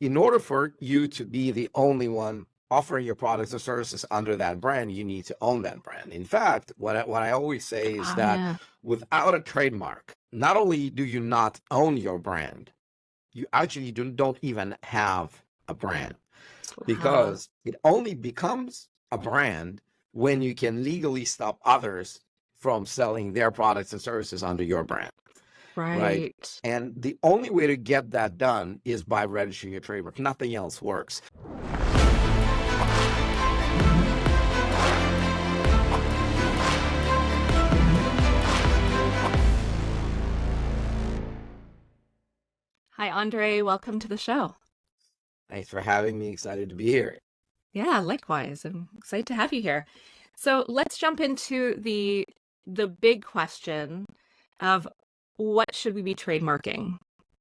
in order for you to be the only one offering your products or services under that brand, you need to own that brand. In fact, what I always say is Oh, that yeah. without a trademark, not only do you not own your brand, you actually don't even have a brand, Wow. because it only becomes a brand when you can legally stop others from selling their products and services under your brand, right? Right. And the only way to get that done is by registering your trademark. Nothing else works. Hi, Andrei. Welcome to the show. Thanks for having me. Excited to be here. Yeah, likewise. I'm excited to have you here. So let's jump into the big question of what should we be trademarking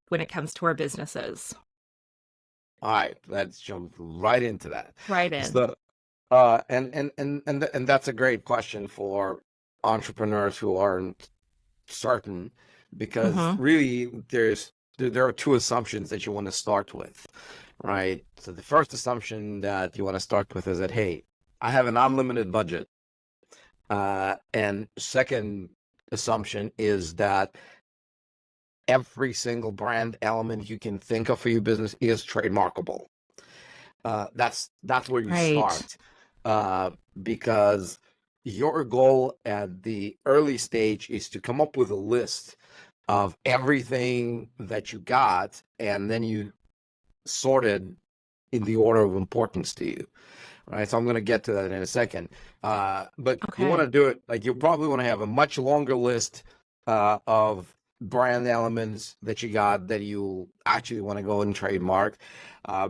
when it comes to our businesses? All right, let's jump right into that. Right in. So, and that's a great question for entrepreneurs who aren't certain, because Mm-hmm. really there are two assumptions that you want to start with, right? So the first assumption that you want to start with is that, hey, I have an unlimited budget. And second assumption is that every single brand element you can think of for your business is trademarkable. That's where you Right. start, because your goal at the early stage is to come up with a list of everything that you got, and then you sort it in the order of importance to you, right? So I'm going to get to that in a second. But you want Okay. to do it like you probably want to have a much longer list of brand elements that you got that you actually want to go and trademark,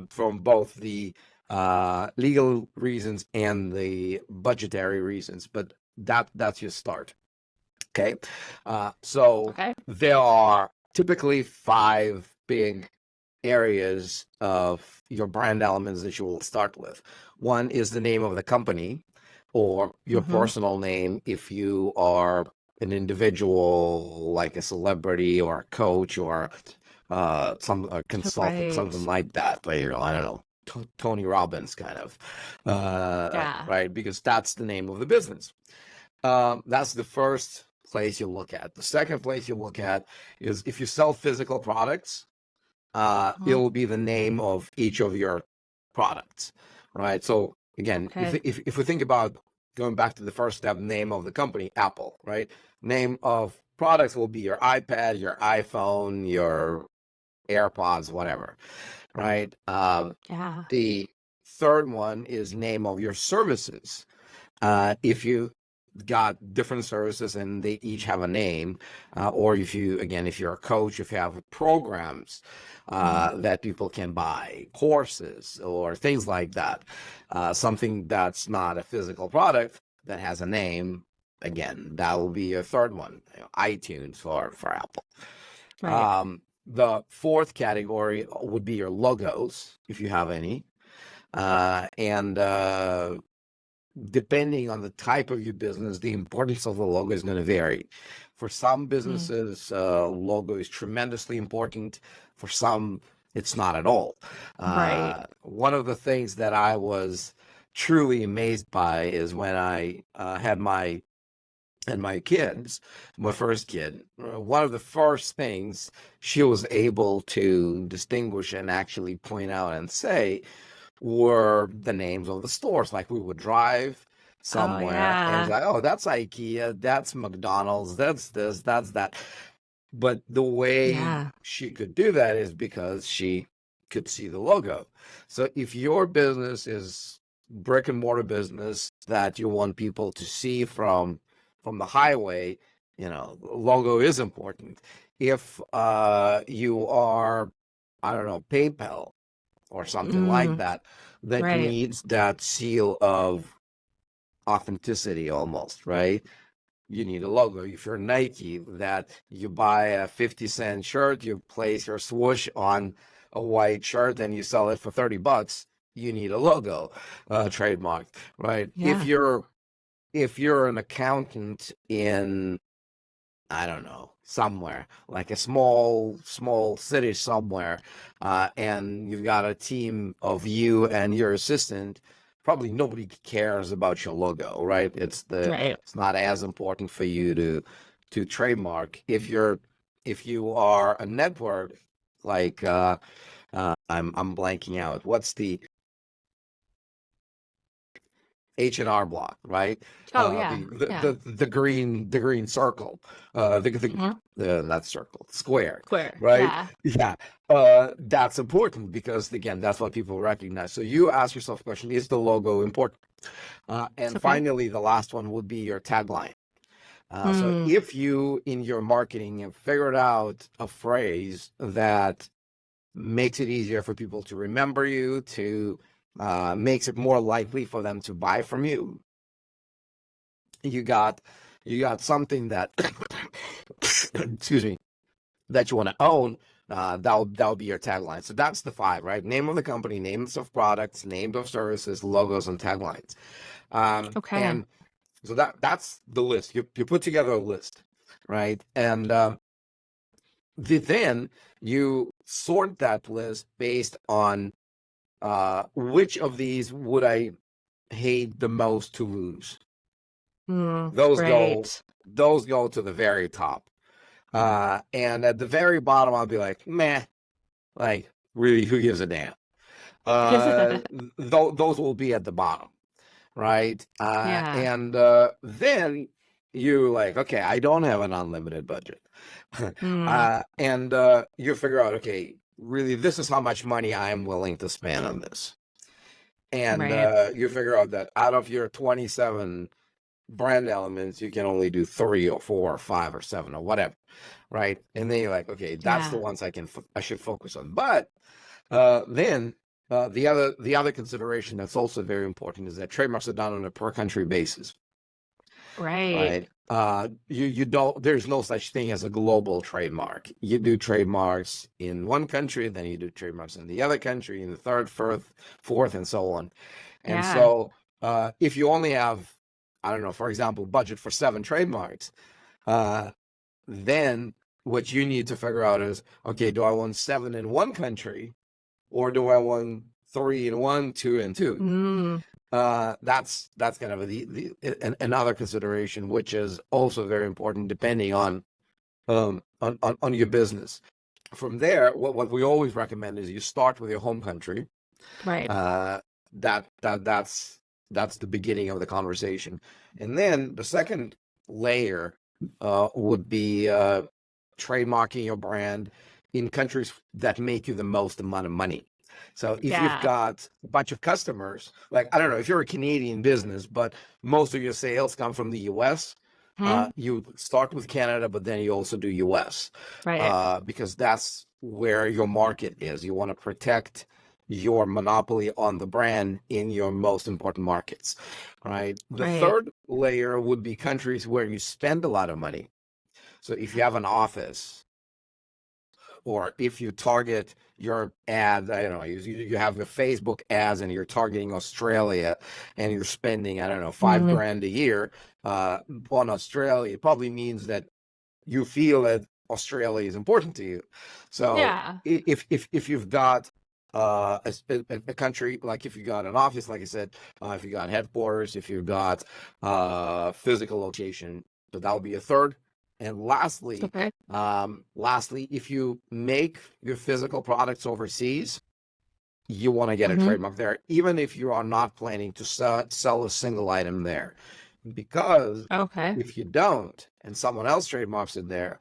from both the legal reasons and the budgetary reasons. But that's your start. Okay. So Okay. there are typically five big areas of your brand elements that you will start with. One is the name of the company, or your Mm-hmm. personal name if you are an individual, like a celebrity or a coach or a consultant, something Right. like that. Like, I don't know, Tony Robbins kind of, Yeah. right? Because that's the name of the business. That's the first place you look at. The second place you look at is if you sell physical products, it Uh-huh. will be the name of each of your products, right? So again, Okay. if we think about going back to the first step, name of the company, Apple, right? Name of products will be your iPad, your iPhone, your AirPods, whatever, right? Yeah. The third one is name of your services. If you got different services and they each have a name, or if you're a coach, if you have programs Mm-hmm. that people can buy, courses or things like that, something that's not a physical product that has a name, again, that will be a third one, iTunes for Apple. Right. The fourth category would be your logos, if you have any. And depending on the type of your business, the importance of the logo is going to vary. For some Mm. businesses, logo is tremendously important. For some, it's not at all. Right. One of the things that I was truly amazed by is when I had my kids, my first kid, one of the first things she was able to distinguish and actually point out and say were the names of the stores. Like we would drive Oh, somewhere and it's yeah. like, oh, that's IKEA, that's McDonald's, that's this, that's that. But the way Yeah. she could do that is because she could see the logo. So if your business is brick and mortar business that you want people to see from the highway, logo is important. If you are, I don't know, PayPal or something like Mm. that, that Right. needs that seal of authenticity almost, right? You need a logo. If you're Nike, that you buy a 50-cent shirt, you place your swoosh on a white shirt and you sell it for $30, you need a logo, trademark, right? Yeah. If you're an accountant in I don't know, somewhere like a small city somewhere, and you've got a team of you and your assistant. Probably nobody cares about your logo, right? Right. It's not as important for you to trademark. If you are a network like I'm blanking out. What's the H&R Block, right? Oh yeah. Yeah. The green circle, Mhm. the not circle, square, Square. right? Yeah. Yeah, that's important because again, that's what people recognize. So you ask yourself the question: is the logo important? And Okay. finally, the last one would be your tagline. So Mm, if you in your marketing have figured out a phrase that makes it easier for people to remember you, to makes it more likely for them to buy from you. You got something that excuse me, that you want to own. That'll be your tagline. So that's the five, right? Name of the company, names of products, names of services, logos, and taglines. okay. And so that's the list. You put together a list, right? And then you sort that list based on which of these would I hate the most to lose. Mm, Those go right. those go to the very top. And at the very bottom, I'll be like, meh, like really, who gives a damn? Uh, those will be at the bottom, right? Yeah. And then you like, okay, I don't have an unlimited budget. Mm, And you figure out, okay, really, this is how much money I am willing to spend on this. And right. you figure out that out of your 27 brand elements, you can only do 3 or 4 or 5 or 7 or whatever, right? And then you're like, okay, that's the Yeah. ones I should focus on. But then the other consideration that's also very important is that trademarks are done on a per country basis, Right. right? You don't, there's no such thing as a global trademark. You do trademarks in one country, then you do trademarks in the other country, in the third, fourth, and so on. And Yeah. so if you only have, I don't know, for example, budget for 7 trademarks, uh, then what you need to figure out is, okay, do I want 7 in one country, or do I want 3 in one, 2 in two? Mm, That's kind of another consideration, which is also very important depending on your business. From there, what we always recommend is you start with your home country. right. Uh, that's the beginning of the conversation, and then the second layer would be trademarking your brand in countries that make you the most amount of money. So if you've Yeah. got a bunch of customers, like I don't know, if you're a Canadian business, but most of your sales come from the US, Hmm? you start with Canada, but then you also do US, Right. because that's where your market is. You want to protect your monopoly on the brand in your most important markets, right? The Right. third layer would be countries where you spend a lot of money. So if you have an office, or if you target your ad, I don't know, you have the Facebook ads and you're targeting Australia and you're spending, I don't know, five Mm, grand a year on Australia, it probably means that you feel that Australia is important to you. So yeah. if you've got a country, like if you got an office, like I said, if you got headquarters, if you've got physical location, so that would be a third. And Okay. lastly, if you make your physical products overseas, you want to get a Hmm. trademark there, even if you are not planning to sell a single item there. Because Okay. if you don't, and someone else trademarks it there,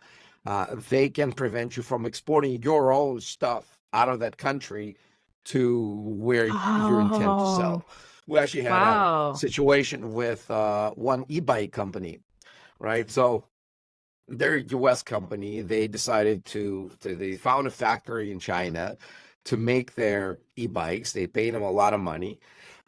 they can prevent you from exporting your own stuff out of that country to where you intend to Oh, sell. We actually had a wow. situation with one e-bike company, right? So they're a US company. They decided they found a factory in China to make their e-bikes. They paid them a lot of money.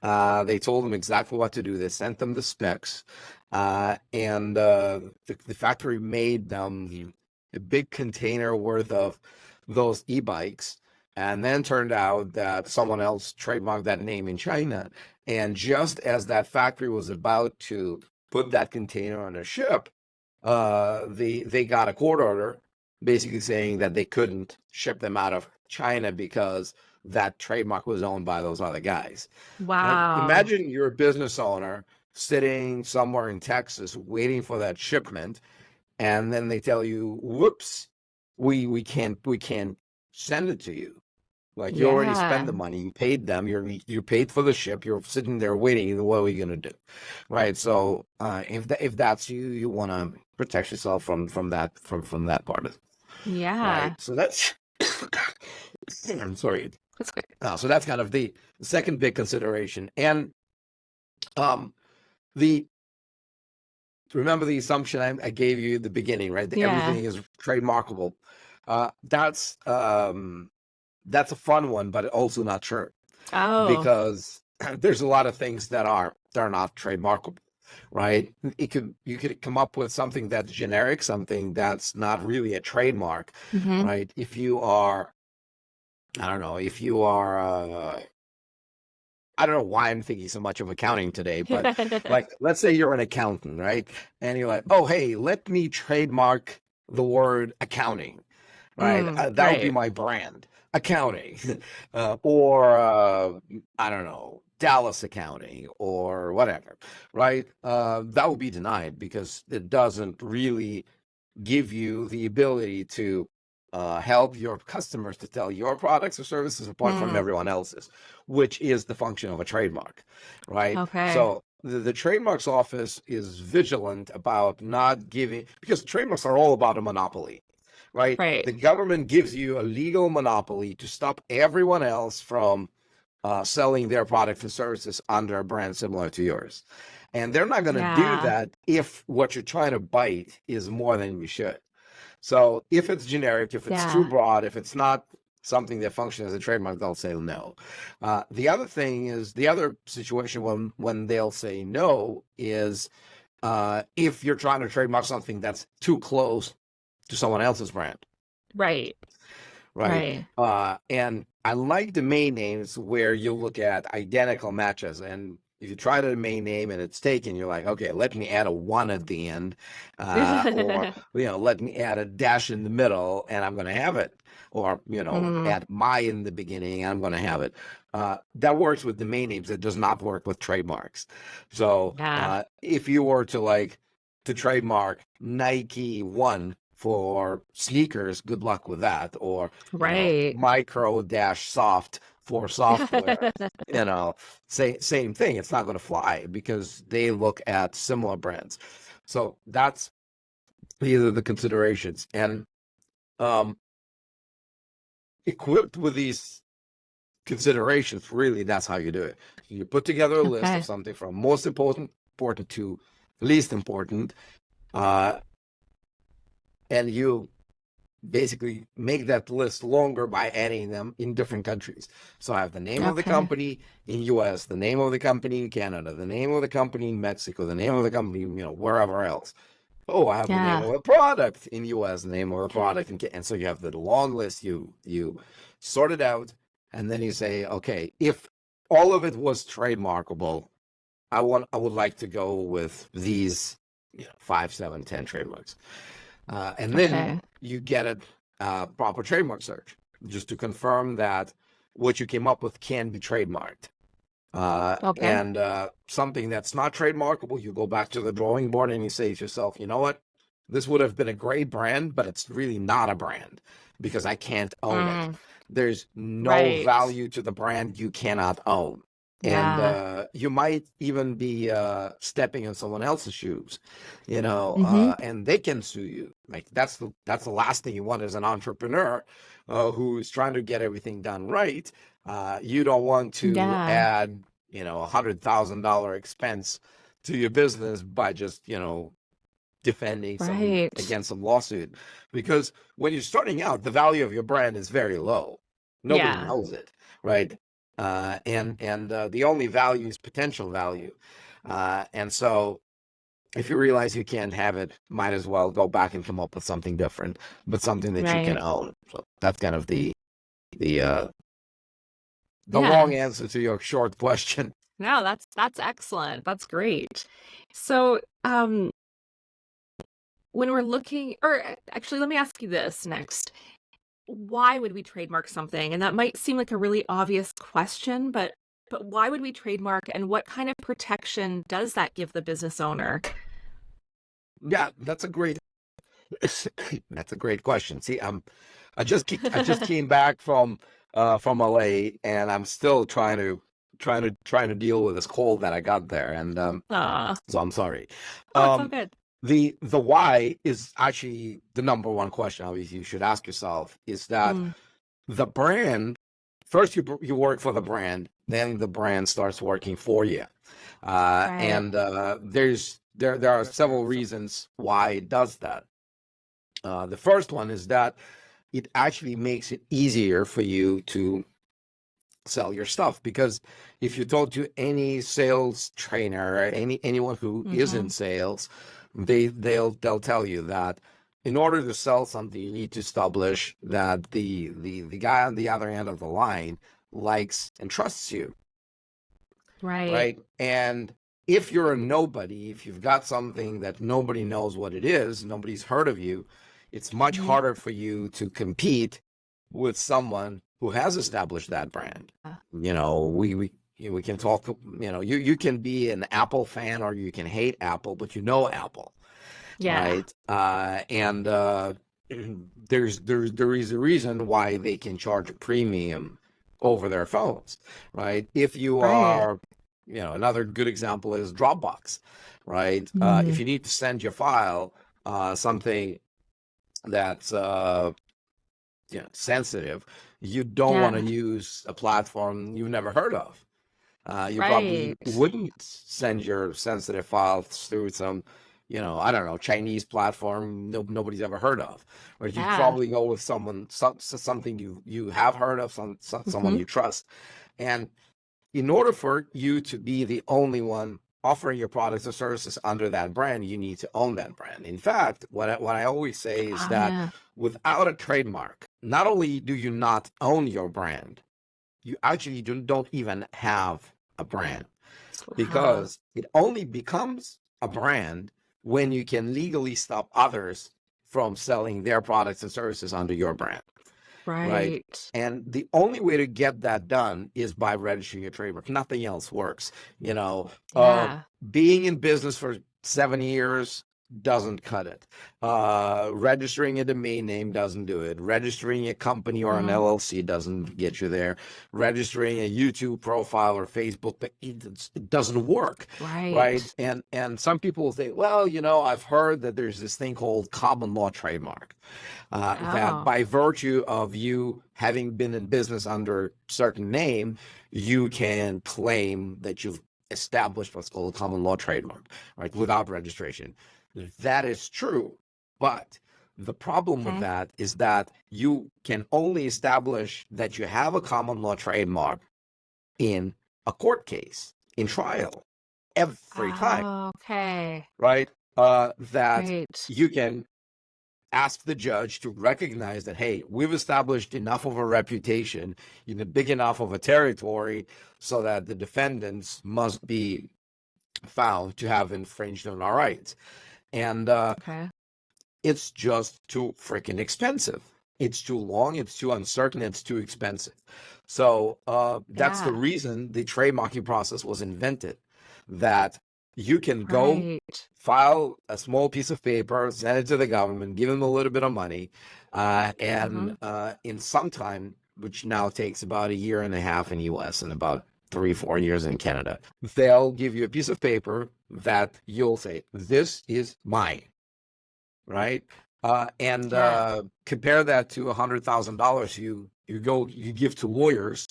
They told them exactly what to do. They sent them the specs, and the factory made them a big container worth of those e-bikes. And then turned out that someone else trademarked that name in China. And just as that factory was about to put that container on a ship, they got a court order basically saying that they couldn't ship them out of China because that trademark was owned by those other guys. Like, Wow. imagine you're a business owner sitting somewhere in Texas waiting for that shipment, and then they tell you, "Whoops, we can't send it to you. Like, you already spent Yeah. the money, you paid them, you paid for the ship, you're sitting there waiting. What are we gonna do, right?" So, if that's you, you want to protect yourself from that part of it, right? Yeah. So that's I'm sorry. That's great. So that's kind of the second big consideration, and um, the remember the assumption I gave you at the beginning, right? That Yeah. everything is trademarkable. That's a fun one, but also not true, Oh. because there's a lot of things they're not trademarkable, right? You could come up with something that's generic, something that's not really a trademark, Mm-hmm. right? If you are, I don't know, if you are, I don't know why I'm thinking so much of accounting today, but like, let's say you're an accountant, right? And you're like, oh, hey, let me trademark the word accounting, right? That would be Right. my brand, accounting, or I don't know, Dallas accounting or whatever, right? That would be denied because it doesn't really give you the ability to help your customers to tell your products or services apart from Mm. everyone else's, which is the function of a trademark, right? Okay. So the trademarks office is vigilant about not giving, because trademarks are all about a monopoly, right? Right. The government gives you a legal monopoly to stop everyone else from selling their products and services under a brand similar to yours. And they're not going to do Yeah. that if what you're trying to bite is more than you should. So if it's generic, if it's too Yeah. broad, if it's not something that functions as a trademark, they'll say no. The other thing is, the other situation when they'll say no is if you're trying to trademark something that's too close to someone else's brand, Right. right? Right. And I like domain names where you look at identical matches, and if you try the domain name and it's taken, you're like, okay, let me add a one at the end, or let me add a dash in the middle, and I'm going to have it, or Mm. add my in the beginning, and I'm going to have it. That works with domain names. It does not work with trademarks. So Yeah. if you were to trademark Nike One for sneakers, good luck with that, or Right. micro dash soft for software. Same thing. It's not going to fly because they look at similar brands. So these are the considerations. And um, equipped with these considerations, really, that's how you do it. You put together a list of Okay. something from most important to least important, uh, and you basically make that list longer by adding them in different countries. So I have the name of the Okay. company in US, the name of the company in Canada, the name of the company in Mexico, the name of the company, wherever else. Oh, I have the name Yeah. of the product in US, the name of the product and so you have the long list. You sort it out, and then you say, okay, if all of it was trademarkable, I would like to go with these 5, 7, 10 trademarks. And then Okay. you get a proper trademark search just to confirm that what you came up with can be trademarked. Okay. And something that's not trademarkable, you go back to the drawing board and you say to yourself, you know what? This would have been a great brand, but it's really not a brand because I can't own it. Mm. There's no Right. value to the brand you cannot own. And Yeah. you might even be stepping in someone else's shoes, Mm-hmm. and they can sue you. Like that's the last thing you want as an entrepreneur who is trying to get everything done right. You don't want to Yeah. add, $100,000 expense to your business by just, defending Right. against some lawsuit, because when you're starting out, the value of your brand is very low. Nobody Yeah. knows it, right? And the only value is potential value, and so if you realize you can't have it, might as well go back and come up with something different, but something that you can Right. own. So that's kind of the uh, the long Yeah. answer to your short question. No, that's excellent. That's great. So, when we're looking, or actually, let me ask you this next. Why would we trademark something? And that might seem like a really obvious question, but why would we trademark, and what kind of protection does that give the business owner? Yeah, that's a great that's a great question. See, I just came back from LA, and I'm still trying to deal with this cold that I got there, and Ah, so I'm sorry. oh, it's all Um, good. the why is actually the number one question obviously you should ask yourself, is that Mm, the brand, first you work for the brand, then the brand starts working for you. right. And there are several reasons why it does that. The first one is that it actually makes it easier for you to sell your stuff, because if you talk to any sales trainer or anyone who is in Hmm. sales, they'll tell you that in order to sell something, you need to establish that the guy on the other end of the line likes and trusts you, Right. right? And if you're a nobody, if you've got something that nobody knows what it is, nobody's heard of you, it's much Hmm. harder for you to compete with someone who has established that brand. You know, we can talk, you know, you can be an Apple fan or you can hate Apple, but you know Apple, Yeah. right? And there is a reason why they can charge a premium over their phones, right? If you Right. are, you know, another good example is Dropbox, right? If Mm, you need to send your file, something that's you know, sensitive, you don't want to yeah. use a platform you've never heard of. You probably Right. wouldn't send your sensitive files through some, you know, I don't know, Chinese platform nobody's ever heard of. Or you'd Yeah. probably go with something you have heard of, someone Hmm. you trust. And in order for you to be the only one offering your products or services under that brand, you need to own that brand. In fact, what I always say is Oh, that yeah. without a trademark, not only do you not own your brand, you actually don't even have a brand, Wow. because it only becomes a brand when you can legally stop others from selling their products and services under your brand, right? Right. And the only way to get that done is by registering your trademark. Nothing else works. You know, Yeah. being in business for 7 years doesn't cut it. Registering a domain name doesn't do it. Registering a company or an Hmm. LLC doesn't get you there. Registering a YouTube profile or Facebook, it doesn't work, right? Right. And some people will say, well, you know, I've heard that there's this thing called common law trademark, that Oh. by virtue of you having been in business under a certain name, you can claim that you've established what's called a common law trademark, right, without registration. That is true, but the problem with Okay. that is that you can only establish that you have a common law trademark in a court case, in trial, every time, Oh, okay. right? That Right. you can ask the judge to recognize that, hey, we've established enough of a reputation in a big enough of a territory so that the defendants must be found to have infringed on our rights. And Okay. it's just too freaking expensive. It's too long, it's too uncertain, it's too expensive. So that's the Yeah. reason the trademarking process was invented, that you can go Right. file a small piece of paper, send it to the government, give them a little bit of money, Hmm. and in some time, which now takes about a year and a half in US and about 3, 4 years in Canada, they'll give you a piece of paper that you'll say, this is mine, right? And Yeah. compare that to $100,000 you give to lawyers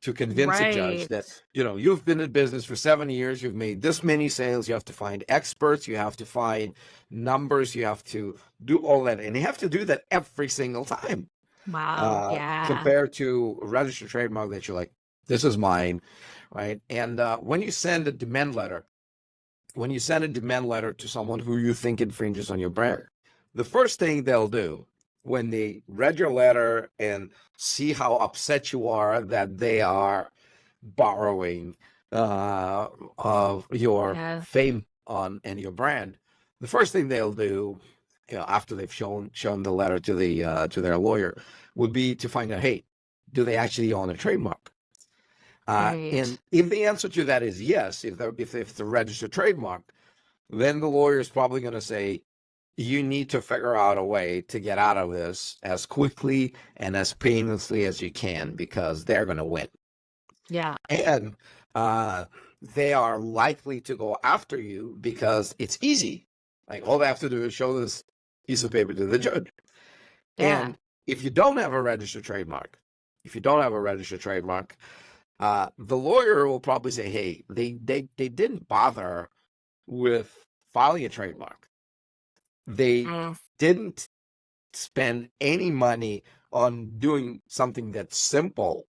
to convince a judge that, Right. you know, you've been in business for 7 years, you've made this many sales, you have to find experts, you have to find numbers, you have to do all that, and you have to do that every single time. Wow. Yeah. Compared to a registered trademark that you're like, this is mine, right? And when you send a demand letter to someone who you think infringes on your brand, the first thing they'll do when they read your letter and see how upset you are that they are borrowing of your Yeah. fame on and your brand, the first thing they'll do after they've shown the letter to to their lawyer, would be to find out, hey, do they actually own a trademark? Right. And if the answer to that is yes, if it's a registered trademark, then the lawyer is probably going to say, you need to figure out a way to get out of this as quickly and as painlessly as you can, because they're going to win. Yeah. And they are likely to go after you because it's easy. Like, all they have to do is show this piece of paper to the judge. Yeah. And if you don't have a registered trademark, the lawyer will probably say, hey, they didn't bother with filing a trademark. They didn't spend any money on doing something that's simple.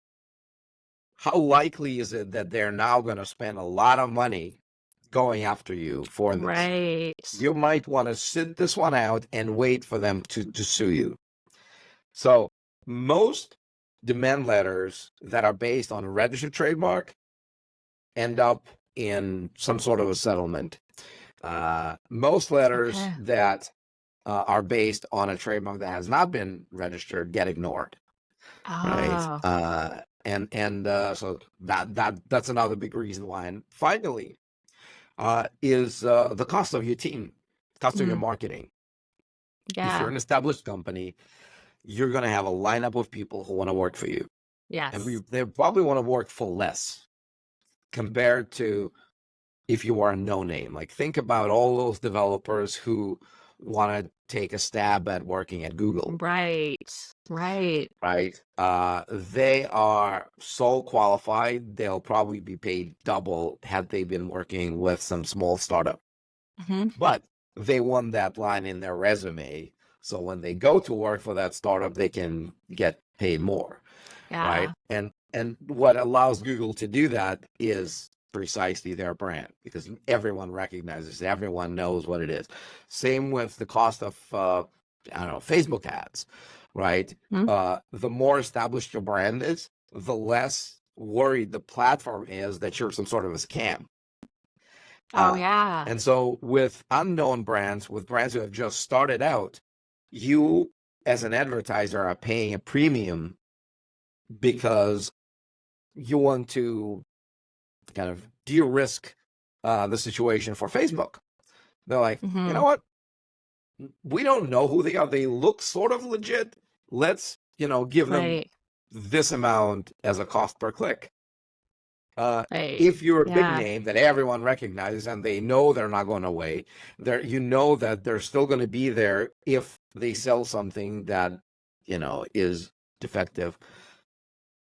How likely is it that they're now going to spend a lot of money going after you for this? Right. You might want to sit this one out and wait for them to sue you. So most demand letters that are based on a registered trademark end up in some sort of a settlement. Most letters that are based on a trademark that has not been registered get ignored. Right. So that's another big reason why. And finally, is the cost of your team, cost of your marketing. If you're an established company, you're going to have a lineup of people who want to work for you. Yes. And they probably want to work for less compared to if you are a no-name. Like, think about all those developers who want to take a stab at working at Google. Right. They are so qualified, they'll probably be paid double had they been working with some small startup. But they want that line in their resume, so when they go to work for that startup, they can get paid more. Right? And what allows Google to do that is precisely their brand, because everyone recognizes it, everyone knows what it is. Same with the cost of Facebook ads, right? The more established your brand is, the less worried the platform is that you're some sort of a scam. And so with unknown brands, with brands who have just started out, you as an advertiser are paying a premium because you want to kind of de-risk the situation for Facebook. They're like, you know what? We don't know who they are. They look sort of legit. Let's, give them this amount as a cost per click. If you're a big name that everyone recognizes and they know they're not going away, that they're still going to be there if they sell something that, is defective,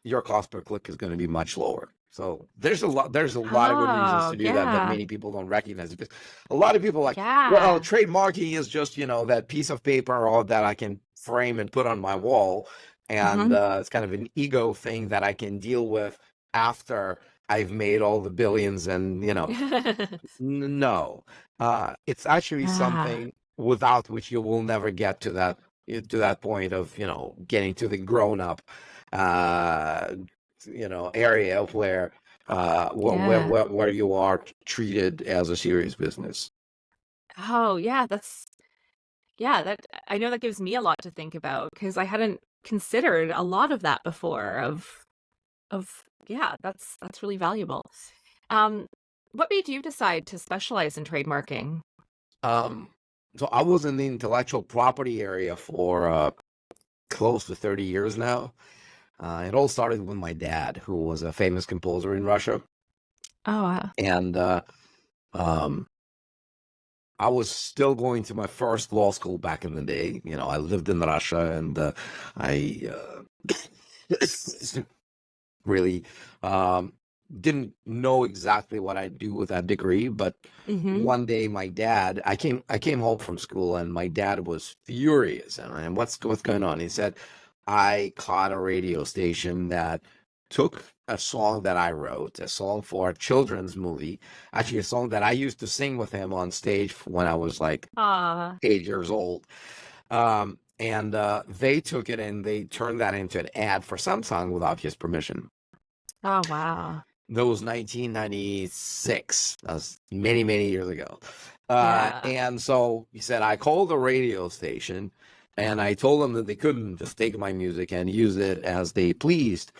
your cost per click is going to be much lower. So there's a lot of good reasons to do that many people don't recognize. Because a lot of people are like, well, trademarking is just, that piece of paper or that I can frame and put on my wall. And it's kind of an ego thing that I can deal with after I've made all the billions and, no. It's actually something without which you will never get to that point of, getting to the grown up area where you are treated as a serious business. That I know that gives me a lot to think about, because I hadn't considered a lot of that before that's really valuable. What made you decide to specialize in trademarking? So I was in the intellectual property area for close to 30 years now. It all started with my dad, who was a famous composer in Russia. Oh, wow. And I was still going to my first law school back in the day. I lived in Russia, and I really didn't know exactly what I'd do with that degree. But one day, my dad, I came home from school, and my dad was furious. And what's going on? He said, I caught a radio station that took a song that I wrote, a song for a children's movie, actually a song that I used to sing with him on stage when I was like 8 years old. And they took it and they turned that into an ad for Samsung without his permission. Oh, wow. That was 1996. That was many, many years ago. Yeah. And so he said, I called the radio station and I told them that they couldn't just take my music and use it as they pleased.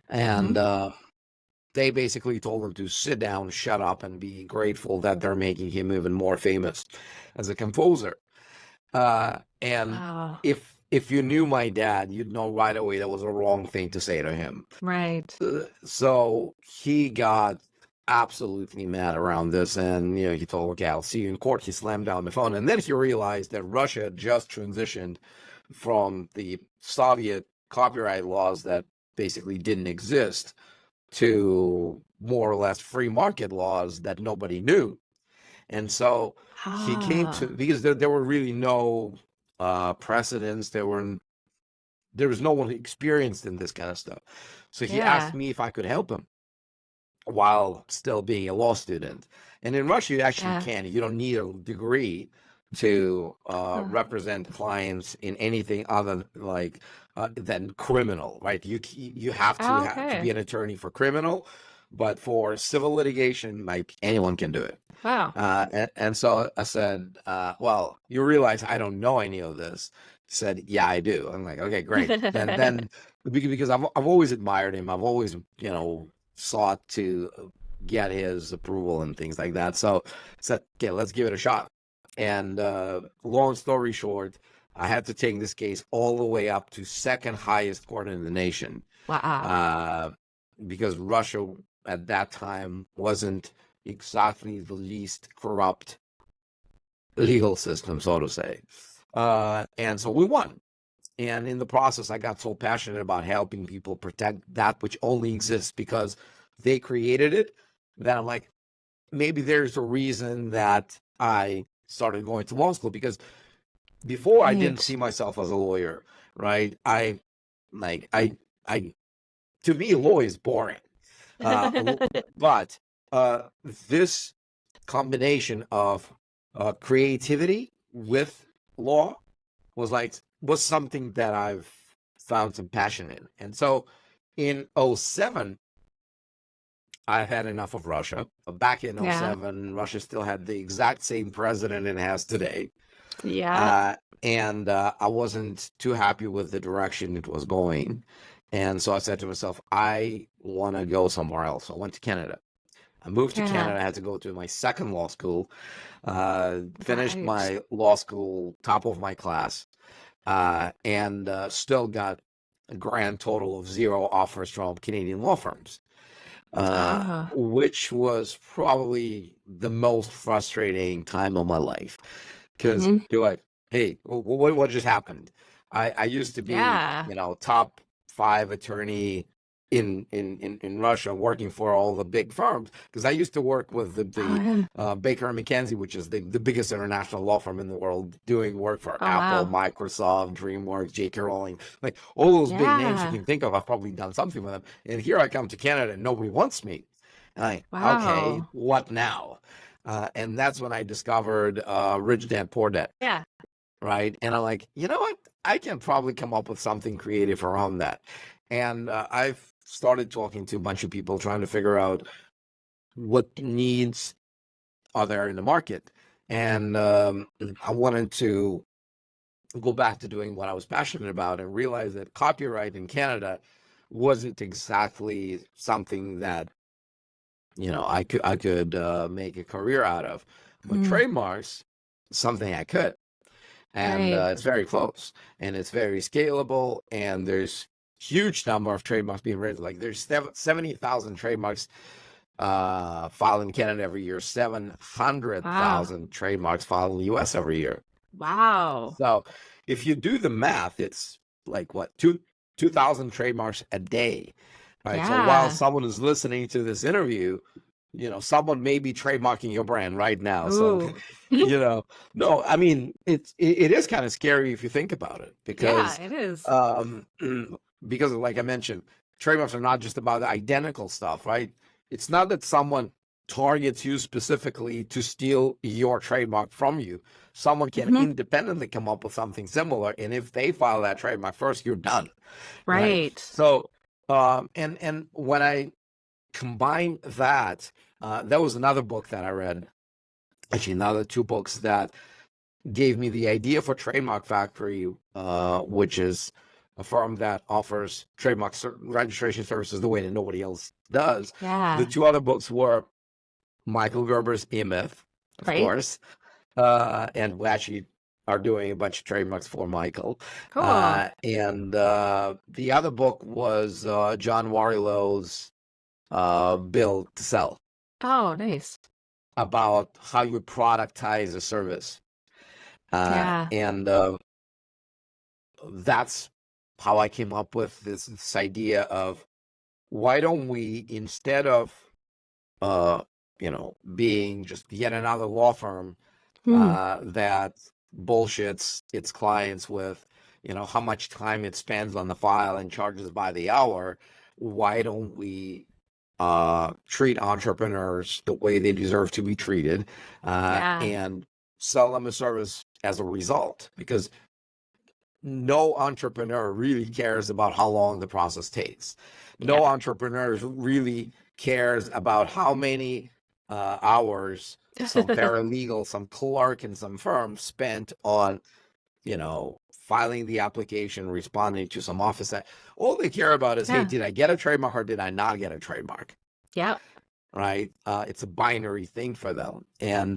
And they basically told him to sit down, shut up, and be grateful that they're making him even more famous as a composer. And Wow. if you knew my dad, you'd know right away that was a wrong thing to say to him. Right. So he got absolutely mad around this, and he told, "Okay, I'll see you in court." He slammed down the phone, and then he realized that Russia had just transitioned from the Soviet copyright laws that basically didn't exist to more or less free market laws that nobody knew. And so he came to, because there were really no precedents. There was no one experienced in this kind of stuff. So he asked me if I could help him while still being a law student. And in Russia, you actually can. You don't need a degree to represent clients in anything other than criminal, right? You have to be an attorney for criminal, but for civil litigation, like anyone can do it. Wow. And so I said, well, you realize I don't know any of this. He said, yeah, I do. I'm like, okay, great. And then because I've always admired him, I've always sought to get his approval and things like that. So I said, okay, let's give it a shot. And long story short, I had to take this case all the way up to second highest court in the nation. Wow. Because Russia at that time wasn't exactly the least corrupt legal system, so to say. And so we won. And in the process, I got so passionate about helping people protect that which only exists because they created it, that I'm like, maybe there's a reason that I started going to law school, because before I didn't see myself as a lawyer, right? To me, law is boring. But this combination of creativity with law was something that I've found some passion in. And so in 2007, I had enough of Russia. Back in 2007, Russia still had the exact same president it has today. Yeah. And I wasn't too happy with the direction it was going. And so I said to myself, I want to go somewhere else. So I went to Canada. I moved to Canada. I had to go to my second law school, finished my law school, top of my class, and still got a grand total of 0 offers from Canadian law firms, which was probably the most frustrating time of my life. Because you're like, hey, what just happened? I used to be, top 5 attorney in Russia, working for all the big firms, because I used to work with the Baker and McKenzie, which is the biggest international law firm in the world, doing work for Apple, Microsoft, DreamWorks, J.K. Rowling, like all those big names you can think of. I've probably done something with them. And here I come to Canada and nobody wants me. And okay, what now? And that's when I discovered Rich Dad, Poor Dad. Yeah. Right. And I'm like, you know what? I can probably come up with something creative around that. And I've started talking to a bunch of people, trying to figure out what needs are there in the market. And I wanted to go back to doing what I was passionate about, and realize that copyright in Canada wasn't exactly something that I could make a career out of. But trademarks, something I could. And it's very close, and it's very scalable, and there's huge number of trademarks being written. Like there's 70,000 trademarks filed in Canada every year, 700,000 trademarks filed in the US every year. Wow. So if you do the math, it's like what, 2,000 trademarks a day, right? Yeah. So while someone is listening to this interview, someone may be trademarking your brand right now. Ooh. So, no, I mean, it is kind of scary if you think about it, because it is. Because like I mentioned, trademarks are not just about the identical stuff, right? It's not that someone targets you specifically to steal your trademark from you. Someone can independently come up with something similar, and if they file that trademark first, you're done. Right. So, and when I combine that, that was another book that I read actually another two books that gave me the idea for Trademark Factory, which is a firm that offers trademark registration services the way that nobody else does. The Yeah. two other books were Michael Gerber's E-Myth, of Right. course, and we actually are doing a bunch of trademarks for Michael. Cool. And the other book was John Warrilow's Build to Sell, Oh, nice. about how you productize a service. Yeah. And that's how I came up with this idea of, why don't we, instead of being just yet another law firm Hmm. that bullshits its clients with, how much time it spends on the file and charges by the hour, why don't we treat entrepreneurs the way they deserve to be treated, Yeah. and sell them a service as a result? Because no entrepreneur really cares about how long the process takes. No Yeah. entrepreneur really cares about how many hours some paralegal, some clerk in some firm spent on, filing the application, responding to some office. All they care about is, hey, Yeah. did I get a trademark or did I not get a trademark? Yeah. Right? It's a binary thing for them. And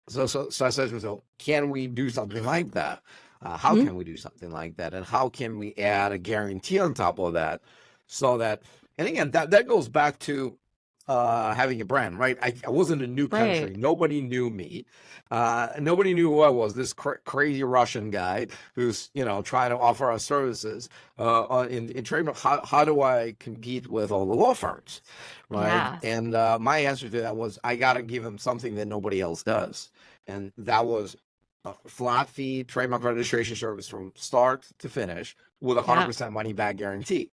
so I said to myself, can we do something like that? How Mhm. can we do something like that? And how can we add a guarantee on top of that, so that, and again, that goes back to having a brand, right? I wasn't a new country. Right. Nobody knew me. Nobody knew who I was, this crazy Russian guy who's, trying to offer us services in trademark. How do I compete with all the law firms, right? Yeah. And my answer to that was, I got to give them something that nobody else does. And that was a flat fee trademark registration service from start to finish with a Yeah. 100% money back guarantee.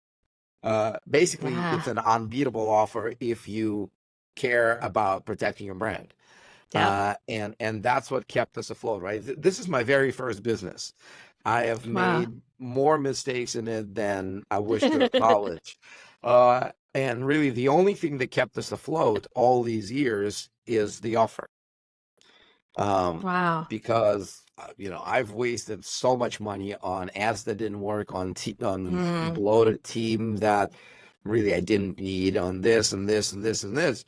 Basically, Yeah. it's an unbeatable offer if you care about protecting your brand. Yep. And that's what kept us afloat, right? This is my very first business. I have Wow. made more mistakes in it than I wish to acknowledge. And really, the only thing that kept us afloat all these years is the offer. Wow. Because I've wasted so much money on ads that didn't work, on Mm. bloated team that really I didn't need, on this and this and this and this.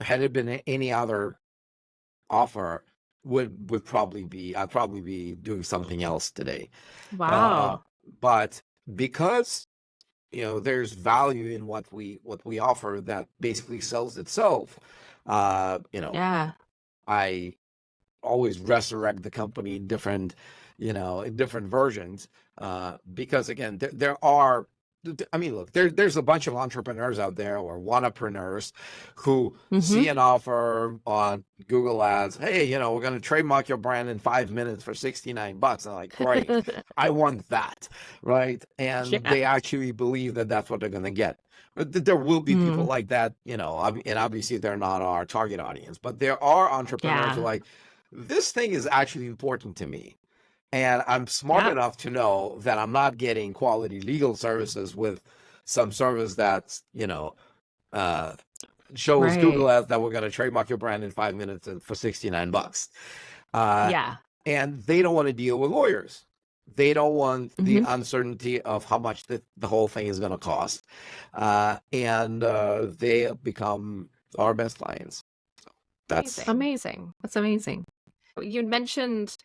Had it been any other offer, would probably be, I'd probably be doing something else today. Uh, Wow. but because there's value in what we offer that basically sells itself. Yeah. I always resurrect the company in different, in different versions, because again, there are. I mean, look, there's a bunch of entrepreneurs out there, or wannapreneurs, who Mm-hmm. see an offer on Google Ads. Hey, we're going to trademark your brand in 5 minutes for $69. I'm like, great, I want that, right? And Yeah. they actually believe that that's what they're going to get. But there will be people Mm. like that, and obviously they're not our target audience. But there are entrepreneurs who are Yeah. like, this thing is actually important to me. And I'm smart Yep. enough to know that I'm not getting quality legal services with some service that's, shows Right. Google ads that we're going to trademark your brand in 5 minutes and for $69. Uh, Yeah. and they don't want to deal with lawyers. They don't want the Mm-hmm. uncertainty of how much the whole thing is going to cost. And they become our best clients. That's Amazing. That's amazing. You mentioned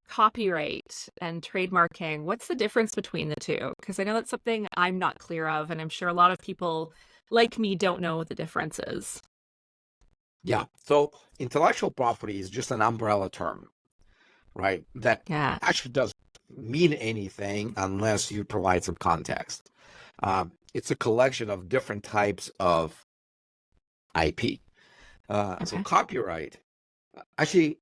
copyright and trademarking. What's the difference between the two? Because I know that's something I'm not clear of, and I'm sure a lot of people like me don't know what the difference is. Yeah. So intellectual property is just an umbrella term, right? That Yeah. actually doesn't mean anything unless you provide some context. It's a collection of different types of IP. So Okay. copyright, actually,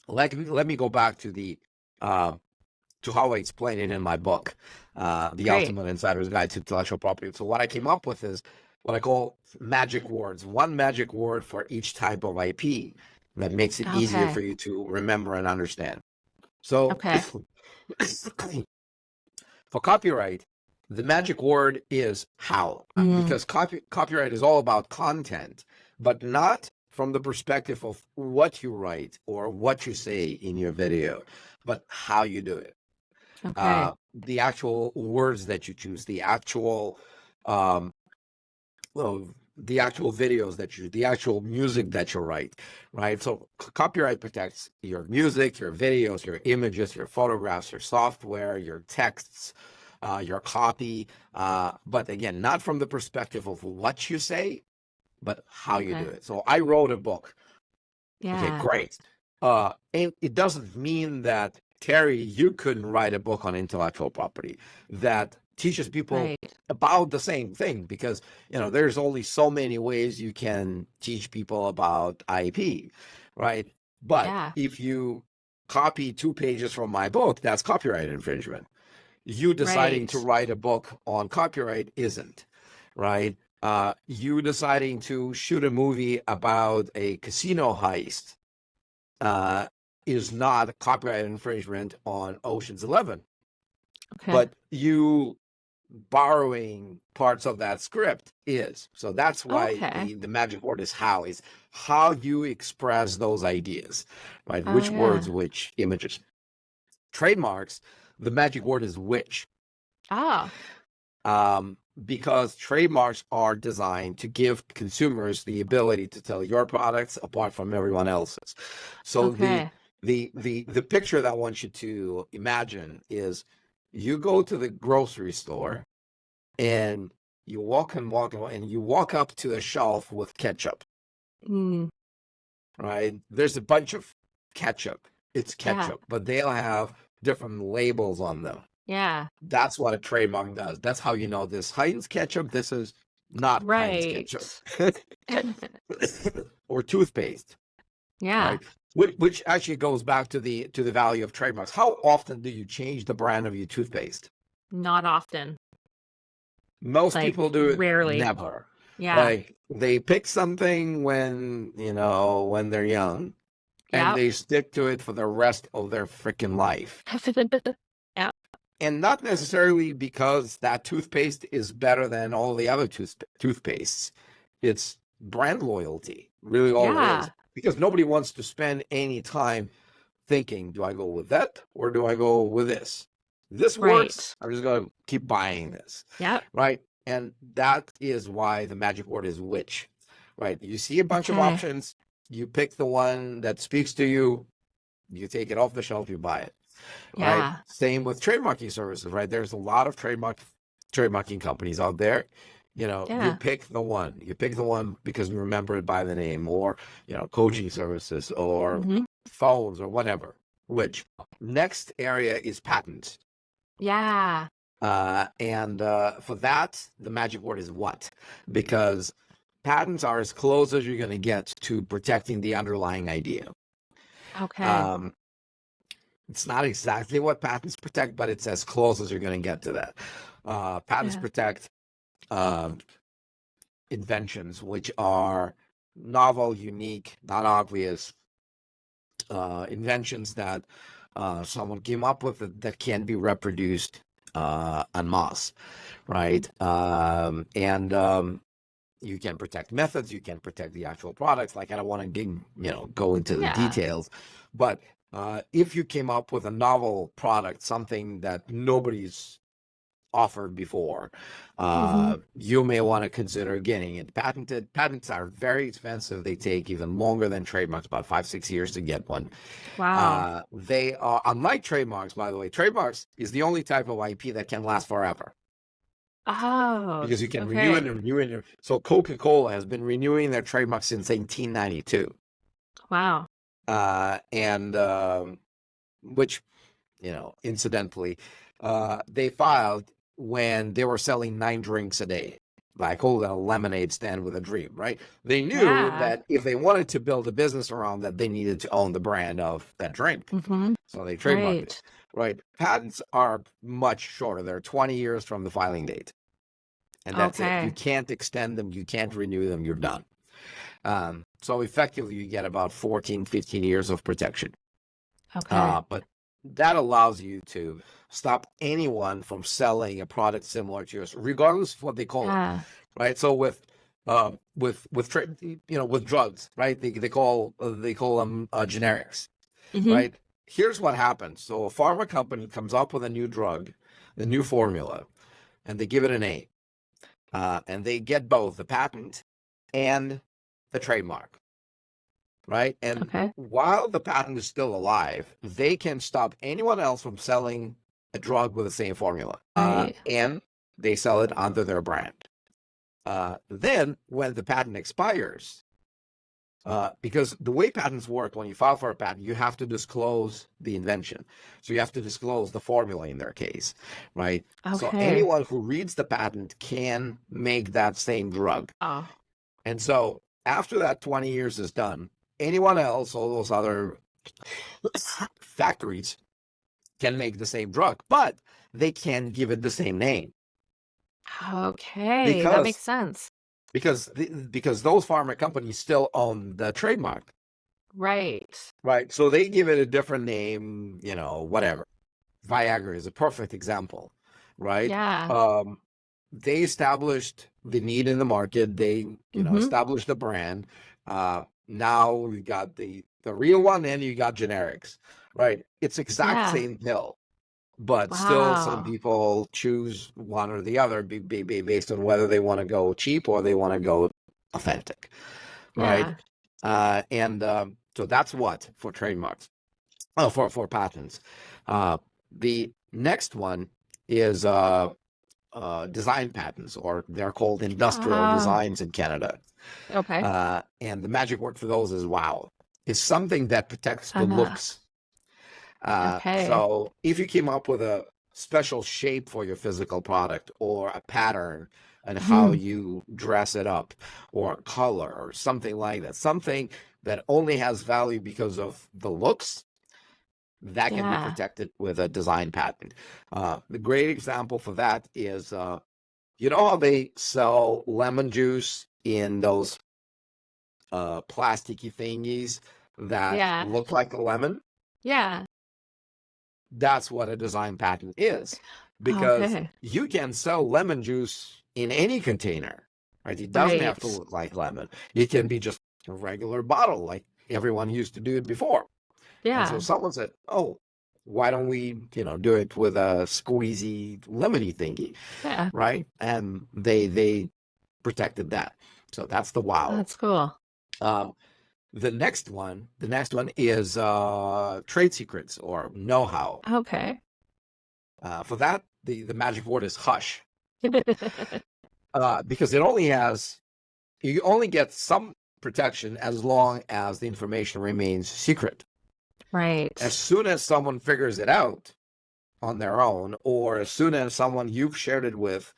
let me go back to the to how I explain it in my book, The Great. Ultimate Insider's Guide to Intellectual Property. So what I came up with is what I call magic words, one magic word for each type of IP that makes it easier Okay. for you to remember and understand. So Okay. for copyright, the magic word is how, Mm. because copyright is all about content, but not from the perspective of what you write or what you say in your video, but how you do it. Okay. The actual words that you choose, um, well, the actual videos the actual music that you write, right? So copyright protects your music, your videos, your images, your photographs, your software, your texts, your copy. But again, not from the perspective of what you say, but how you do it. So I wrote a book. Okay, Yeah. great. And it doesn't mean that, Terry, you couldn't write a book on intellectual property that teaches people Right. about the same thing, because there's only so many ways you can teach people about IP, right? But Yeah. if you copy 2 pages from my book, that's copyright infringement. You deciding to Right. write a book on copyright isn't, right? You deciding to shoot a movie about a casino heist uh, is not a copyright infringement on Ocean's 11, Okay. but you borrowing parts of that script is. So that's why Okay. the magic word is how you express those ideas, right? Oh, Which yeah. words, which images. Trademarks, the magic word is which. Oh, Because trademarks are designed to give consumers the ability to tell your products apart from everyone else's. So okay. the picture that I want you to imagine is, you go to the grocery store and you walk and you walk up to a shelf with ketchup, Mm, right? There's a bunch of ketchup. It's yeah. ketchup, but they'll have different labels on them. Yeah. That's what a trademark does. That's how you know this Heinz ketchup, this is not Heinz ketchup. Right. Or toothpaste, Yeah. right? Which actually goes back to the value of trademarks. How often do you change the brand of your toothpaste? Not often. Most Like, people do it rarely. never. Yeah. Like, they pick something when they're young, and Yep. they stick to it for the rest of their freaking life. Yeah. And not necessarily because that toothpaste is better than all the other toothpastes. It's brand loyalty, really all it is. Yeah. Because nobody wants to spend any time thinking, do I go with that or do I go with this? This works. Right. I'm just going to keep buying this, Yep. right? And that is why the magic word is which, right? You see a bunch of Okay. options, you pick the one that speaks to you, you take it off the shelf, you buy it. Right. Yeah. Same with trademarking services, right? There's a lot of trademarking companies out there. You Yeah. pick the one. You pick the one because you remember it by the name, or coaching services, or Hmm. phones, or whatever. Which next area is patents. Yeah. And for that, the magic word is what? Because patents are as close as you're going to get to protecting the underlying idea. Okay. It's not exactly what patents protect, but it's as close as you're going to get to that. Patents Yeah. protect inventions, which are novel, unique, not obvious inventions that someone came up with that can be reproduced en masse, right? And you can protect methods, you can protect the actual products. Like, I don't want to go into the Yeah. details, but if you came up with a novel product, something that nobody's offered before, you may want to consider getting it patented. Patents are very expensive. They take even longer than trademarks, about 5-6 years to get one. Wow. They are, unlike trademarks, by the way, trademarks is the only type of IP that can last forever, Oh, because you can renew it okay. and renew it. So Coca-Cola has been renewing their trademark since 1892. Wow. And which, incidentally, they filed when they were selling 9 drinks a day, like, hold a lemonade stand with a dream, right? They knew Yeah. that if they wanted to build a business around that, they needed to own the brand of that drink. Mm-hmm. So they trademarked it, Right. right? Patents are much shorter. They're 20 years from the filing date. And that's it. You Okay. can't extend them. You can't renew them. You're done. So effectively, you get about 14, 15 years of protection. Okay. But that allows you to stop anyone from selling a product similar to yours, regardless of what they call it, Yeah. right? So with with with drugs, right? They call them generics, Hmm. right? Here's what happens. So a pharma company comes up with a new drug, a new formula, and they give it a name, and they get both the patent and the trademark, right? And Okay. while the patent is still alive, they can stop anyone else from selling a drug with the same formula, Right. and they sell it under their brand. Then, when the patent expires, because the way patents work, when you file for a patent, you have to disclose the invention. So you have to disclose the formula in their case, right? So Okay. anyone who reads the patent can make that same drug. Oh, And so after that 20 years is done, anyone else, all those other factories can make the same drug, but they can't give it the same name okay. That makes because sense. because those pharma companies still own the trademark, Right. right? So they give it a different name, whatever. Viagra is a perfect example, right? Yeah. They established the need in the market. They, Hmm. established the brand. Now you got the real one, and you got generics, right? It's exact Yeah. same pill, but still some Wow. people choose one or the other based on whether they want to go cheap or they want to go authentic, right? Yeah. And so that's what for trademarks. Oh, for patents. The next one is design patents, or they're called industrial Ah. designs in Canada. Okay. And the magic word for those is wow. It's something that protects the Uh, looks. okay. So if you came up with a special shape for your physical product, or a pattern and how Hmm. you dress it up, or a color or something like that, something that only has value because of the looks, that can be Yeah. protected with a design patent. The great example for that is, you know how they sell lemon juice in those plasticky thingies that Yeah. look like a lemon? Yeah. That's what a design patent is, because Okay. you can sell lemon juice in any container, right? It doesn't have to Right. look like lemon. It can be just a regular bottle like everyone used to do it before. And so Yeah. someone said, "Oh, why don't we, do it with a squeezy lemony thingy, Yeah. right?" And they protected that. So that's the wow. That's cool. Um, the next one is trade secrets or know-how. Okay. For that, the magic word is hush, because you only get some protection as long as the information remains secret. As Right. soon as someone figures it out on their own, or as soon as someone you've shared it with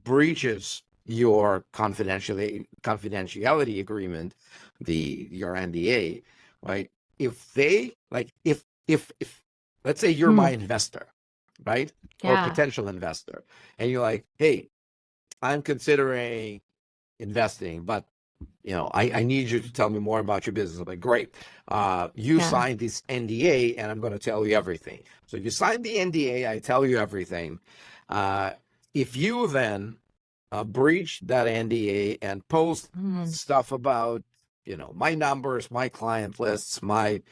breaches your confidentiality agreement, your NDA, right? If they like, if let's say you're Hmm. my investor, right, or Yeah. potential investor, and you're like, hey, I'm considering investing, but I need you to tell me more about your business. I'm like, great. You Yeah. signed this NDA, and I'm going to tell you everything. So you signed the NDA, I tell you everything. Uh, if you then breach that NDA and post Hmm. stuff about, my numbers, my client lists, my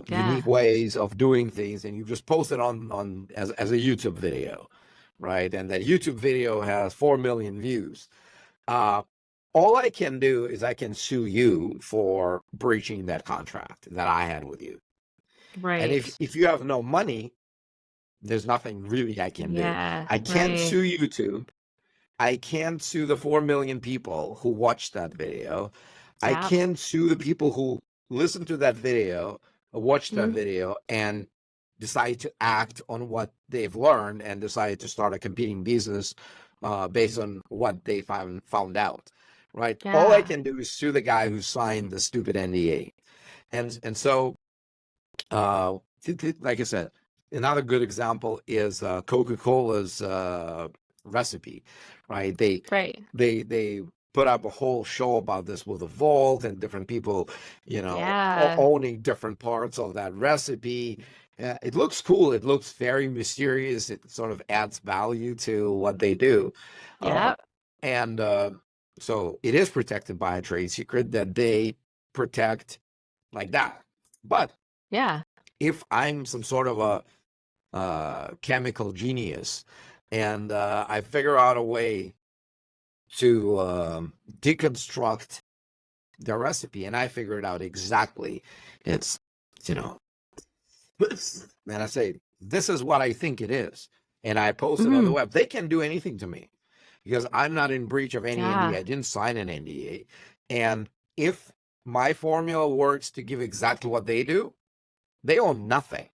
unique Yeah. ways of doing things, and you just post it on as a YouTube video, right? And that YouTube video has 4 million views. Uh, all I can do is I can sue you for breaching that contract that I had with you. And if Right. if you have no money, there's nothing really I can do. Yeah. I can't Right. sue YouTube. I can't sue the 4 million people who watched that video. I Yeah. can't sue the people who listened to that video, watched that Hmm. video, and decide to act on what they've learned and decide to start a competing business based on what they found out. Right? All I Yeah. can do is sue the guy who signed the stupid NDA. And so uh, like I said, another good example is Coca-Cola's recipe, right? Right. They put up a whole show about this with a vault and different people, Yeah. owning different parts of that recipe. It looks cool. It looks very mysterious. It sort of adds value to what they do. Uh, Yeah. and So it is protected by a trade secret that they protect like that. But Yeah. if I'm some sort of a chemical genius and I figure out a way to deconstruct the recipe and I figure it out exactly, it's, you know, and I say, this is what I think it is. And I post it on the Mhm. web. They can do anything to me because I'm not in breach of any NDA. Yeah. I didn't sign an NDA. And if my formula works to give exactly what they do, they own nothing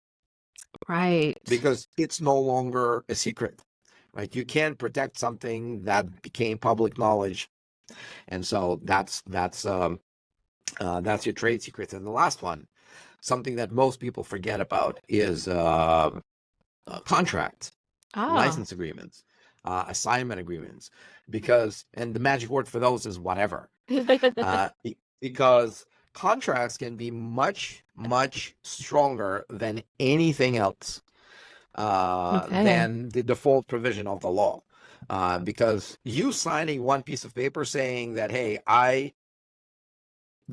Right. because it's no longer a secret, right? You can't protect something that became public knowledge. And so that's your trade secret. And the last one, something that most people forget about is contracts, Oh. license agreements, assignment agreements, and the magic word for those is whatever, because contracts can be much, much stronger than anything else, Okay. than the default provision of the law. Because you signing one piece of paper saying that, hey, I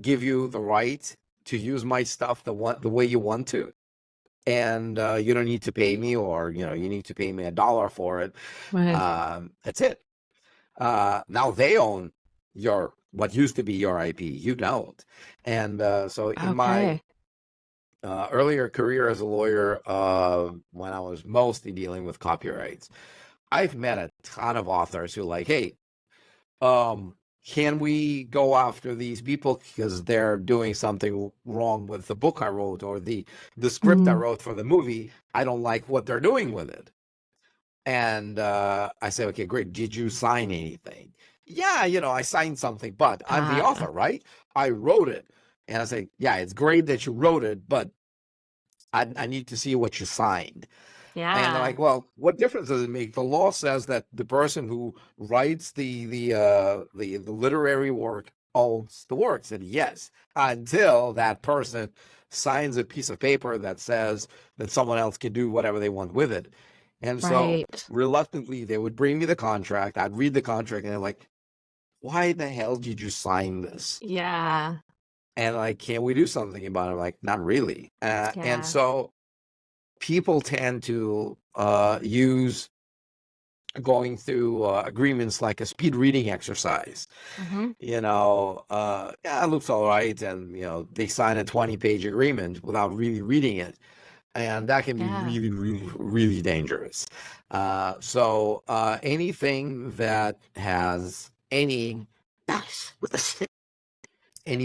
give you the right to use my stuff the way you want to, and you don't need to pay me, or you need to pay me $1 for it. Right. That's it. Now they own what used to be your IP. You don't. And so in my Okay. earlier career as a lawyer, when I was mostly dealing with copyrights, I've met a ton of authors who are like, hey, can we go after these people because they're doing something wrong with the book I wrote or the script I Mm. wrote for the movie? I don't like what they're doing with it. And I say, okay, great. Did you sign anything? Yeah, I signed something, but I'm the Ah. author, right? I wrote it. And I say, yeah, it's great that you wrote it, but I need to see what you signed. And they're Yeah. like, well, what difference does it make? The law says that the person who writes the literary work owns the work. And yes, until that person signs a piece of paper that says that someone else can do whatever they want with it. And so Right. reluctantly, they would bring me the contract. I'd read the contract, and they're like, why the hell did you sign this? Yeah. And like, can we do something about it? I'm like, not really. And Yeah. so people tend to use going through agreements like a speed reading exercise. Mm-hmm. Yeah, it looks all right. And, they sign a 20-page agreement without really reading it. And that can be Yeah. really, really, really dangerous. So anything that has any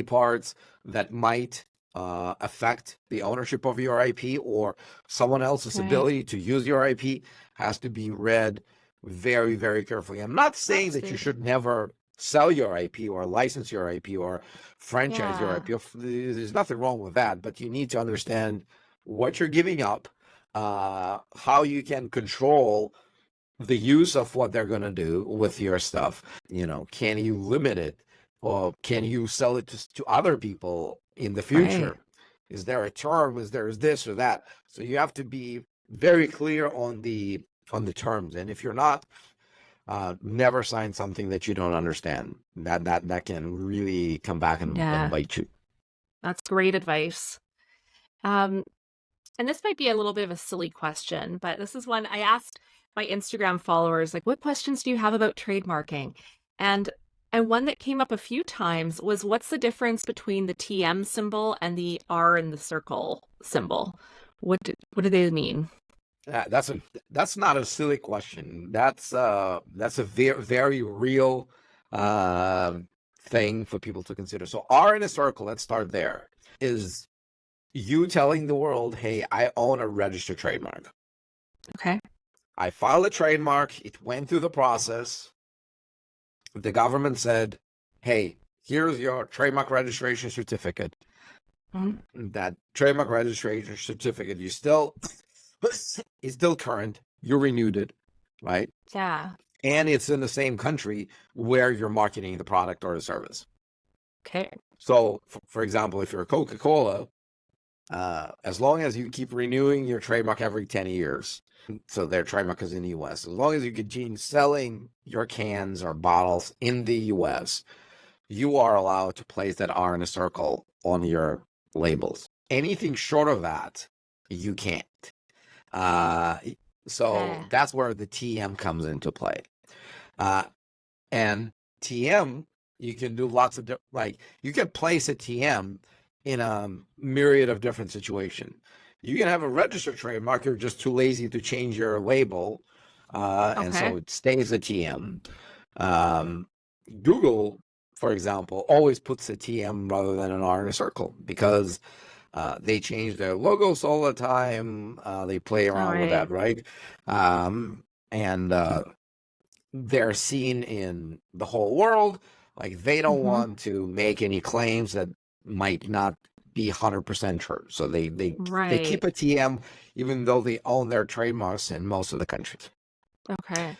parts that might affect the ownership of your IP or someone else's Right. ability to use your IP has to be read very, very carefully. I'm not saying That's that you good. should never sell your IP or license your IP or franchise your Yeah. IP. There's nothing wrong with that, but you need to understand what you're giving up, how you can control the use of what they're going to do with your stuff. Can you limit it, or can you sell it to other people in the Right. future? Is there a term? Is there this or that? So you have to be very clear on the terms. And if you're not, never sign something that you don't understand. That can really come back and Yeah. bite you. That's great advice. Um, and this might be a little bit of a silly question, but this is one I asked my Instagram followers, like, what questions do you have about trademarking? And one that came up a few times was, what's the difference between the TM symbol and the R in the circle symbol? What do they mean? That's not a silly question. That's a very, very real uh, thing for people to consider. So R in a circle, let's start there, is you telling the world, hey, I own a registered trademark. Okay. I filed a trademark. It went through the process. The government said, hey, here's your trademark registration certificate. Mhm. That trademark registration certificate, is still current. You renewed it, right? Yeah. And it's in the same country where you're marketing the product or the service. Okay. So, for example, if you're a Coca-Cola as long as you keep renewing your trademark every 10 years. So their trademark is in the US. As long as you continue selling your cans or bottles in the US, you are allowed to place that R in a circle on your labels. Anything short of that, you can't. Uh, so that's where the TM comes into play. And TM, you can do lots of, like, you can place a TM in a myriad of different situations. You can have a registered trademark, you're just too lazy to change your label, and so it stays a TM. Google, for example, always puts a TM rather than an R in a circle because they change their logos all the time. They play around with that, right? And they're seen in the whole world. Like, they don't want to make any claims that might not be 100% true. So they keep a TM even though they own their trademarks in most of the countries. Okay.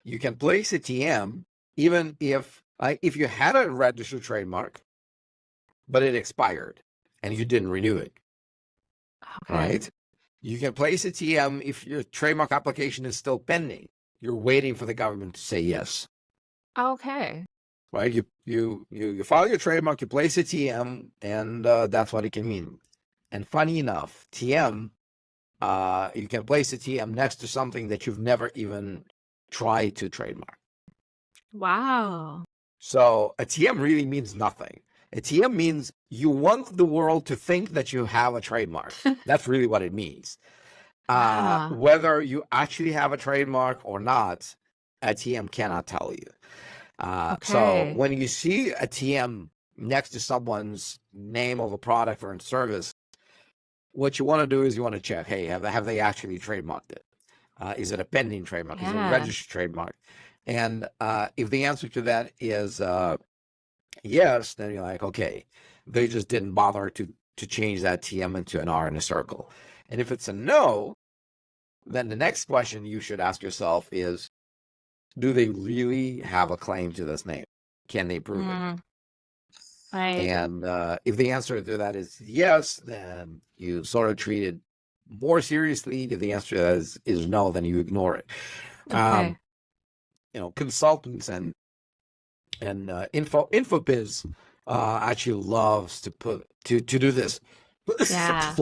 You can place a TM even if you had a registered trademark, but it expired and you didn't renew it. Okay. Right? You can place a TM if your trademark application is still pending. You're waiting for the government to say yes. Okay. Right? You file your trademark, you place a TM, and that's what it can mean. And funny enough, TM, you can place a TM next to something that you've never even tried to trademark. Wow. So a TM really means nothing. A TM means you want the world to think that you have a trademark. That's really what it means. Whether you actually have a trademark or not, a TM cannot tell you. So when you see a TM next to someone's name of a product or a service, what you want to do is you want to check, hey, have they actually trademarked it? Is it a pending trademark? Is it a registered trademark? And if the answer to that is yes, then you're like, okay, they just didn't bother to change that TM into an R in a circle. And if it's a no, then the next question you should ask yourself is, do they really have a claim to this name? Can they prove it? Right. And if the answer to that is yes, then you sort of treat it more seriously. If the answer is no, then you ignore it. Okay. Consultants and InfoBiz actually loves to do this. Yeah.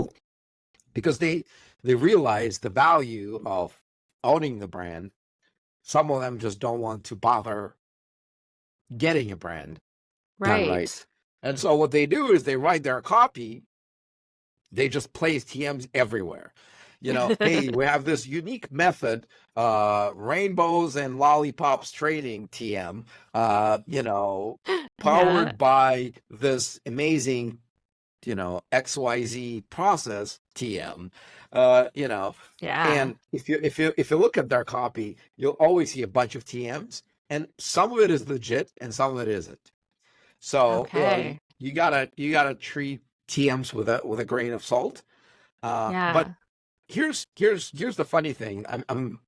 Because they realize the value of owning the brand. Some of them just don't want to bother getting a brand done right. And so what they do is they write their copy. They just place TMs everywhere. Hey, we have this unique method, rainbows and lollipops trading TM, powered by this amazing, XYZ process TM. And if you look at their copy, you'll always see a bunch of TMs, and some of it is legit and some of it isn't. So you gotta treat TMs with a grain of salt. But here's the funny thing. I'm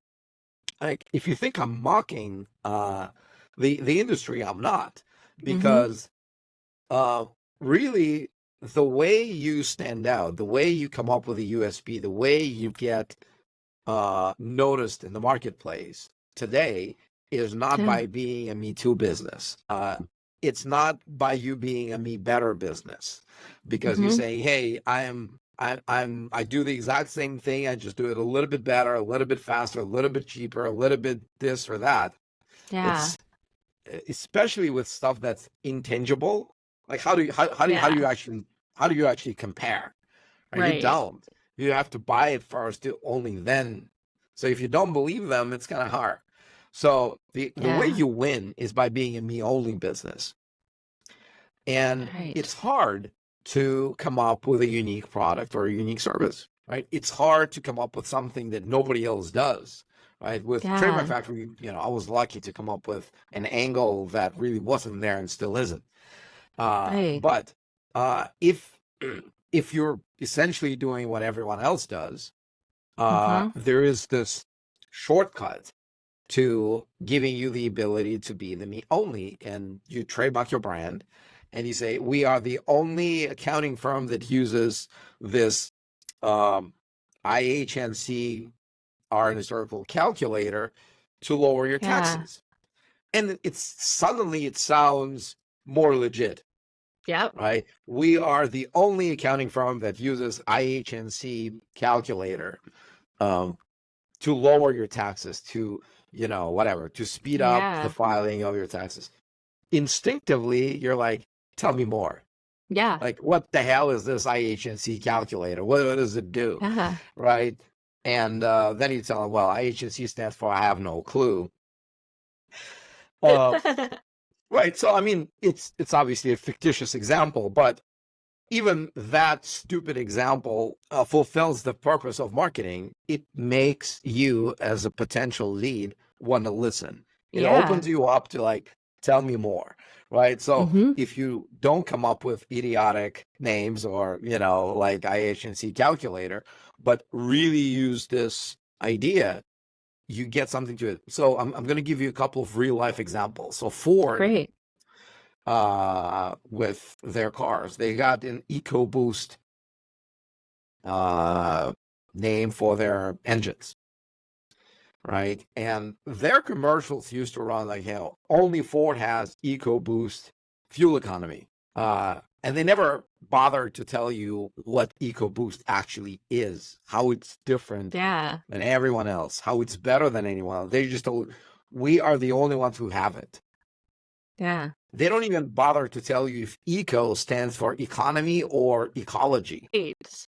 like, if you think I'm mocking the industry, I'm not, because really, the way you stand out, the way you come up with a USP, the way you get noticed in the marketplace today is not by being a Me Too business. It's not by you being a Me Better business, because you say, hey, I do the exact same thing. I just do it a little bit better, a little bit faster, a little bit cheaper, a little bit this or that. Yeah. Especially with stuff that's intangible. Like, how do you actually compare? Right. You don't. You have to buy it first to only then. So if you don't believe them, it's kind of hard. So the way you win is by being a me only business. And it's hard to come up with a unique product or a unique service, right? It's hard to come up with something that nobody else does, right? With Trademark Factory, I was lucky to come up with an angle that really wasn't there and still isn't. But if you're essentially doing what everyone else does, there is this shortcut to giving you the ability to be the me only, and you trademark your brand, and you say, we are the only accounting firm that uses this IHNC, our historical calculator, to lower your Yeah. taxes. And it sounds more legit, Yep. right? We are the only accounting firm that uses IHNC calculator to lower your taxes, to, whatever, to speed up the Yeah. filing of your taxes. Instinctively, you're like, tell me more. Yeah. Like, what the hell is this IHNC calculator? What does it do? Yeah. Right? And then you tell them, well, IHNC stands for I have no clue. Right. So, I mean, it's obviously a fictitious example, but even that stupid example fulfills the purpose of marketing. It makes you, as a potential lead, want to listen. It Yeah. opens you up to, like, tell me more, right? So Mhm. if you don't come up with idiotic names or, like IHNC calculator, but really use this idea, you get something to it. So I'm going to give you a couple of real life examples. So Ford, Great. with their cars, they got an EcoBoost name for their engines, right? And their commercials used to run like, only Ford has EcoBoost fuel economy. And they never bothered to tell you what EcoBoost actually is, how it's different Yeah. than everyone else, how it's better than anyone else. They just told, we are the only ones who have it. Yeah. They don't even bother to tell you if eco stands for economy or ecology. Great.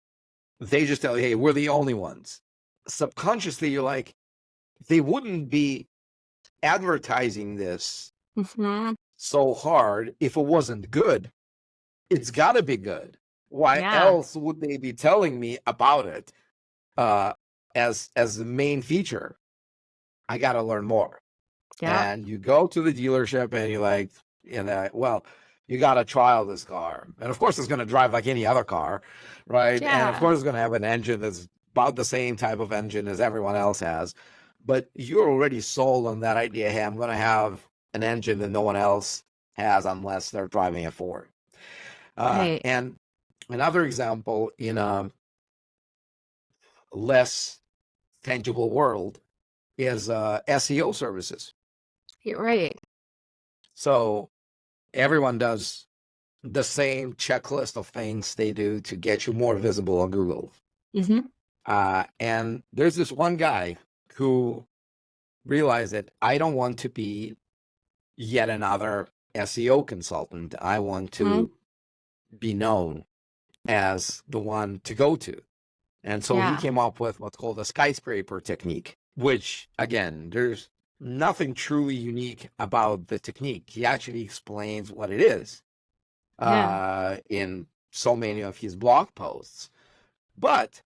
They just tell you, hey, we're the only ones. Subconsciously, you're like, they wouldn't be advertising this Mhm. so hard if it wasn't good. It's got to be good. Why Yeah. else would they be telling me about it as the main feature? I got to learn more. Yeah. And you go to the dealership and you're like, well, you got to trial this car. And of course, it's going to drive like any other car, right? And of Yeah. course, it's going to have an engine that's about the same type of engine as everyone else has. But you're already sold on that idea. Hey, I'm going to have an engine that no one else has unless they're driving a Ford. Right. And another example in a less tangible world is SEO services. You're right. So everyone does the same checklist of things they do to get you more visible on Google. Mhm. And there's this one guy who realized that I don't want to be yet another SEO consultant. I want to be known as the one to go to. And so he Yeah. came up with what's called a skyscraper technique, which, again, there's nothing truly unique about the technique. He actually explains what it is in so many of his blog posts. But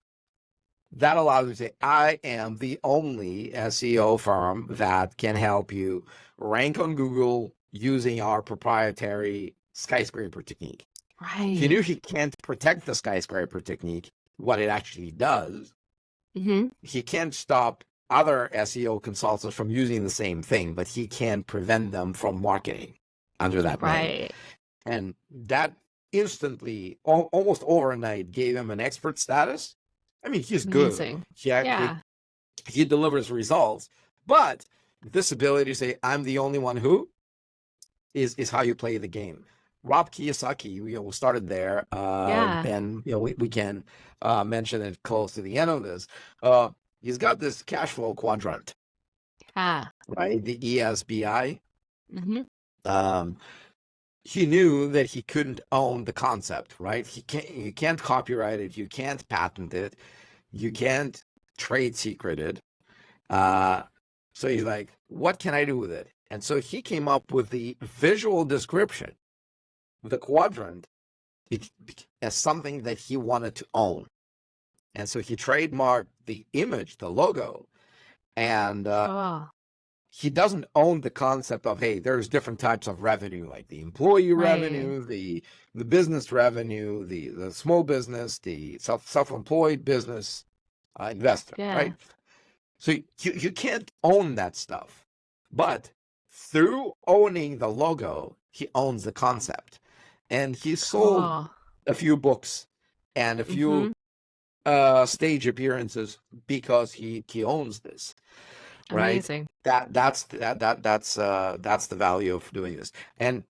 that allows you to say, I am the only SEO firm that can help you rank on Google using our proprietary skyscraper technique. Right. He knew he can't protect the skyscraper technique, what it actually does. Mhm. He can't stop other SEO consultants from using the same thing, but he can prevent them from marketing under that name. Right. And that instantly, almost overnight, gave him an expert status. I mean, he's Amazing. good. He delivers results. But this ability to say, I'm the only one who, is how you play the game. Rob Kiyosaki, we started there. And we can mention it close to the end of this. He's got this cash flow quadrant, right? The ESBI. Mhm. He knew that he couldn't own the concept, right? You can't copyright it, you can't patent it, you can't trade secret it. So he's like, what can I do with it? And so he came up with the visual description, the quadrant, as something that he wanted to own. And so he trademarked the image, the logo, and he doesn't own the concept of, hey, there's different types of revenue, like the employee revenue, the business revenue, the small business, the self-employed business investor, right? So you can't own that stuff. But through owning the logo, he owns the concept. and he sold Cool. a few books and a few Mm-hmm. stage appearances because he owns this, right? Amazing. That's the value of doing this. And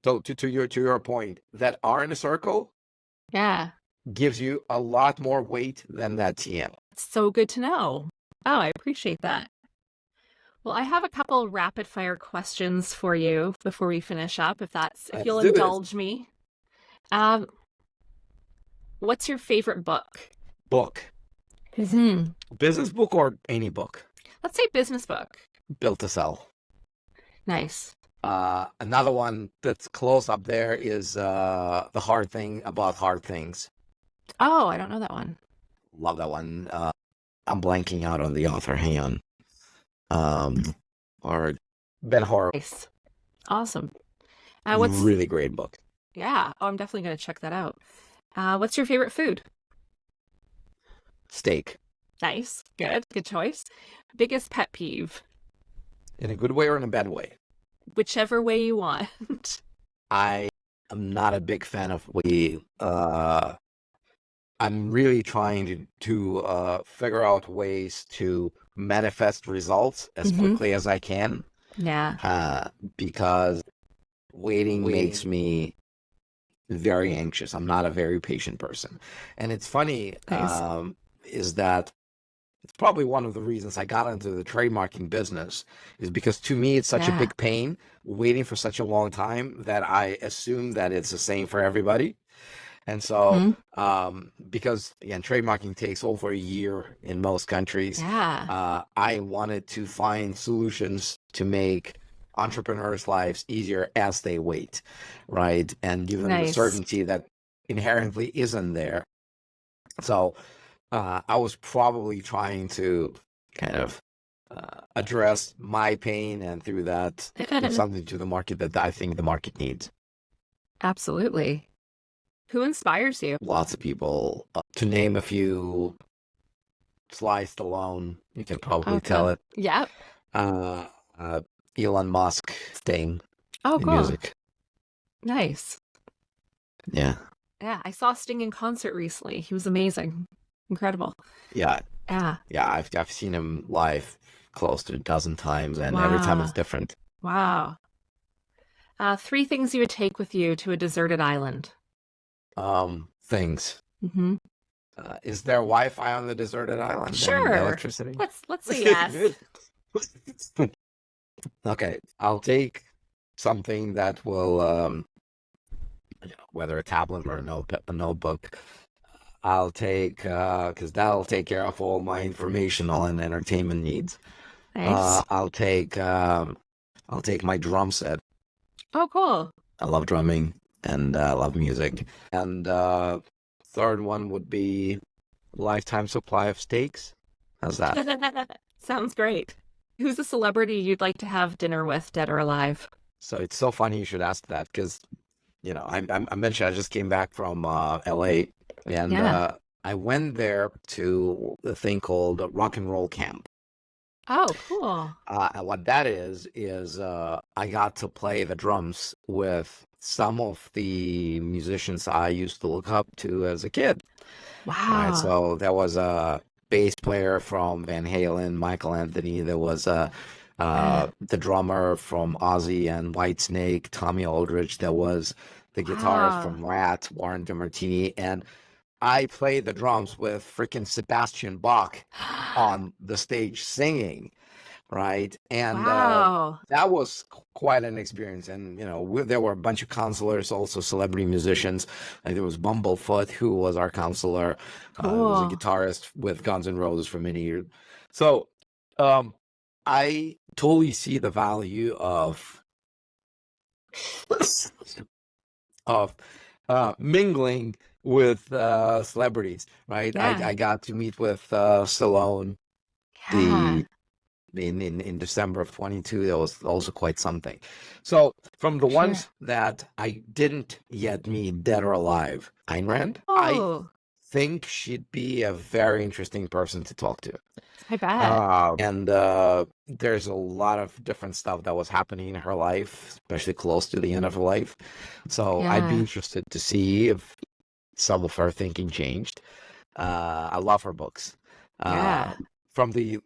so to your point, that R in a circle Yeah. gives you a lot more weight than that TM. It's so good to know. Oh, I appreciate that. Well, I have a couple rapid fire questions for you before we finish up, if Let's you'll do this. indulge me. Um, what's your favorite book? Book. Hmm. Business book or any book? Let's say business book. Built to Sell. Nice. Another one that's close up there is The Hard Thing About Hard Things. Oh, I don't know that one. Love that one. I'm blanking out on the author. Hang on. Or Ben Horowitz. Nice. Awesome. What's Really great book. Yeah. Oh, I'm definitely going to check that out. What's your favorite food? Steak. Nice. Good. Good choice. Biggest pet peeve? In a good way or in a bad way? Whichever way you want. I am not a big fan of I'm really trying to figure out ways to manifest results as quickly as I can. Yeah. Because waiting makes me very anxious. I'm not a very patient person. And it's funny, Nice. is that it's probably one of the reasons I got into the trademarking business is because to me it's such a Yeah. big pain waiting for such a long time that I assume that it's the same for everybody. And so, because again, trademarking takes over a year in most countries, Yeah. I wanted to find solutions to make entrepreneurs' lives easier as they wait, right? And give them the Nice. certainty that inherently isn't there. So, I was probably trying to kind of address my pain and through that give something to the market that I think the market needs. Absolutely. Who inspires you? Lots of people. To name a few, Stallone, you can probably tell it. Yep. Elon Musk, Sting Oh, in cool. music. Nice. Yeah. Yeah, I saw Sting in concert recently. He was amazing. Incredible. Yeah. Yeah. Yeah, I've seen him live close to a dozen times, and every time it's different. Wow. 3 things you would take with you to a deserted island. Things. Mm-hmm. Is there Wi-Fi on the deserted island? And Sure. electricity? Let's say yes. Okay, I'll take something that will, whether a tablet or a notebook. I'll take, because that'll take care of all my informational and entertainment needs. Nice. I'll take my drum set. Oh, cool. I love drumming and I love music. And third one would be lifetime supply of steaks. How's that? Sounds great. Who's a celebrity you'd like to have dinner with, dead or alive? So it's so funny you should ask that because, I mentioned I just came back from LA and I went there to a thing called Rock and Roll Camp. Oh, cool. And what that is I got to play the drums with some of the musicians I used to look up to as a kid. Wow. Right, so there was a bass player from Van Halen, Michael Anthony. There was the drummer from Ozzy and Whitesnake, Tommy Aldridge. There was the guitarist from Rat, Warren DeMartini, and I played the drums with freaking Sebastian Bach on the stage singing, right? And that was quite an experience. And, there were a bunch of counselors, also celebrity musicians. Like there was Bumblefoot, who was our counselor. He was a guitarist with Guns N' Roses for many years. So I totally see the value of mingling with celebrities, right? Yeah. I got to meet with Stallone in December of 22. That was also quite something. So from the ones that I didn't yet meet, dead or alive, Ayn Rand, I think she'd be a very interesting person to talk to. I bet. And there's a lot of different stuff that was happening in her life, especially close to the end of her life. So I'd be Yeah. interested to see if some of her thinking changed. I love her books. Yeah. From the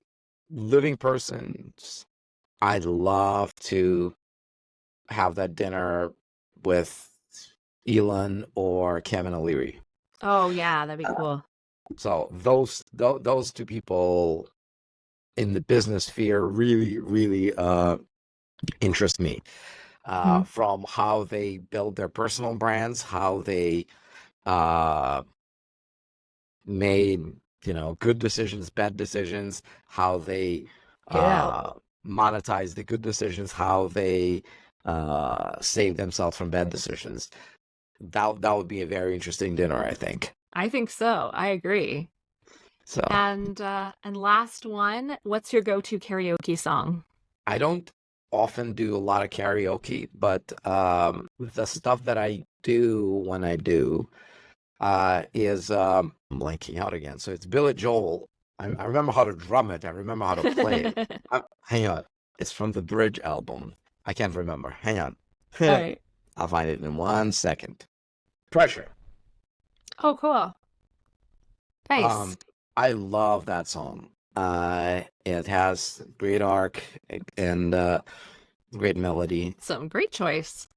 living persons, I'd love to have that dinner with Elon or Kevin O'Leary. Oh, yeah, that'd be cool. So those two people in the business sphere really, really interest me. Mhm. From how they build their personal brands, how they uh, made good decisions, bad decisions, how they Yeah. monetize the good decisions, how they save themselves from bad decisions. That would be a very interesting dinner, I think. I think so. I agree. So And last one, what's your go-to karaoke song? I don't often do a lot of karaoke, but the stuff that I do when I do is I'm blanking out again. So it's Billy Joel. I remember how to drum it. I remember how to play it. Hang on. It's from the Bridge album. I can't remember. Hang on. All right. I'll find it in 1 second. Pressure. Oh, cool. Nice. I love that song. It has great arc and great melody. Some great choice.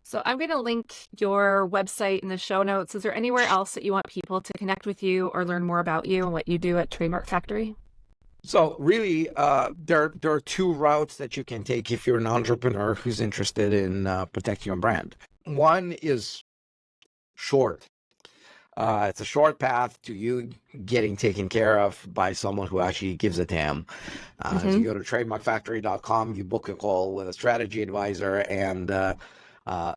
So I'm going to link your website in the show notes. Is there anywhere else that you want people to connect with you or learn more about you and what you do at Trademark Factory? So really, there are two routes that you can take if you're an entrepreneur who's interested in protecting your brand. One is short. It's a short path to you getting taken care of by someone who actually gives a damn. If you go to trademarkfactory.com, you book a call with a strategy advisor, and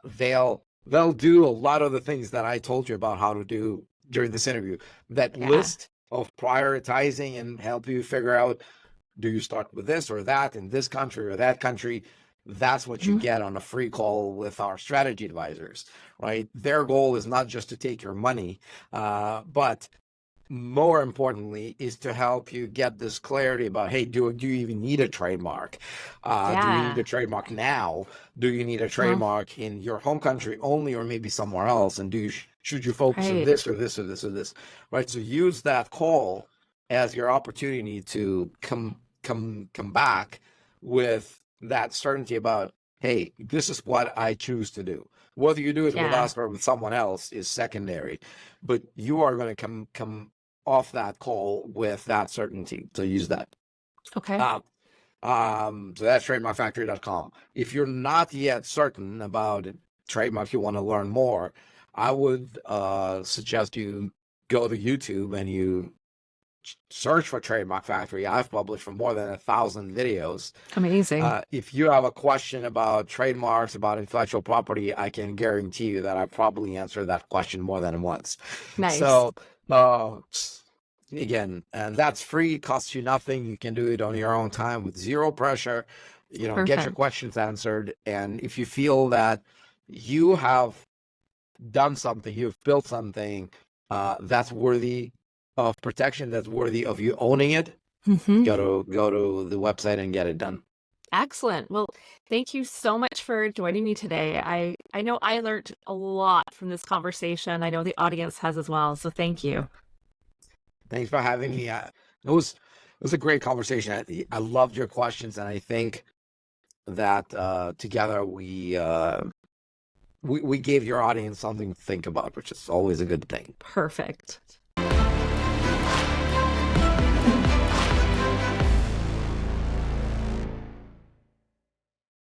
they'll do a lot of the things that I told you about how to do during this interview. That Yeah. list of prioritizing and help you figure out, do you start with this or that in this country or that country? That's what you get on a free call with our strategy advisors, right? Their goal is not just to take your money, but more importantly is to help you get this clarity about, hey, do you even need a trademark? Do you need a trademark now? Do you need a trademark in your home country only, or maybe somewhere else? And should you focus on this or this or this or this, right? So use that call as your opportunity to come back with that certainty about, hey, this is what I choose to do. Whether you do it with us or with someone else is secondary, but you are going to come off that call with that certainty. So use that. Okay. So that's trademarkfactory.com. If you're not yet certain about trademark, you want to learn more, I would suggest you go to YouTube and you search for Trademark Factory. I've published for more than 1,000 videos. Amazing. If you have a question about trademarks, about intellectual property, I can guarantee you that I probably answered that question more than once. Nice. So again, and that's free, costs you nothing. You can do it on your own time with zero pressure. Get your questions answered. And if you feel that you have done something, you've built something that's worthy of protection, that's worthy of you owning it, go to the website and get it done. Excellent. Well, thank you so much for joining me today. I know I learned a lot from this conversation. I know the audience has as well. So thank you. Thanks for having me. It was a great conversation. I loved your questions, and I think that together we gave your audience something to think about, which is always a good thing. Perfect.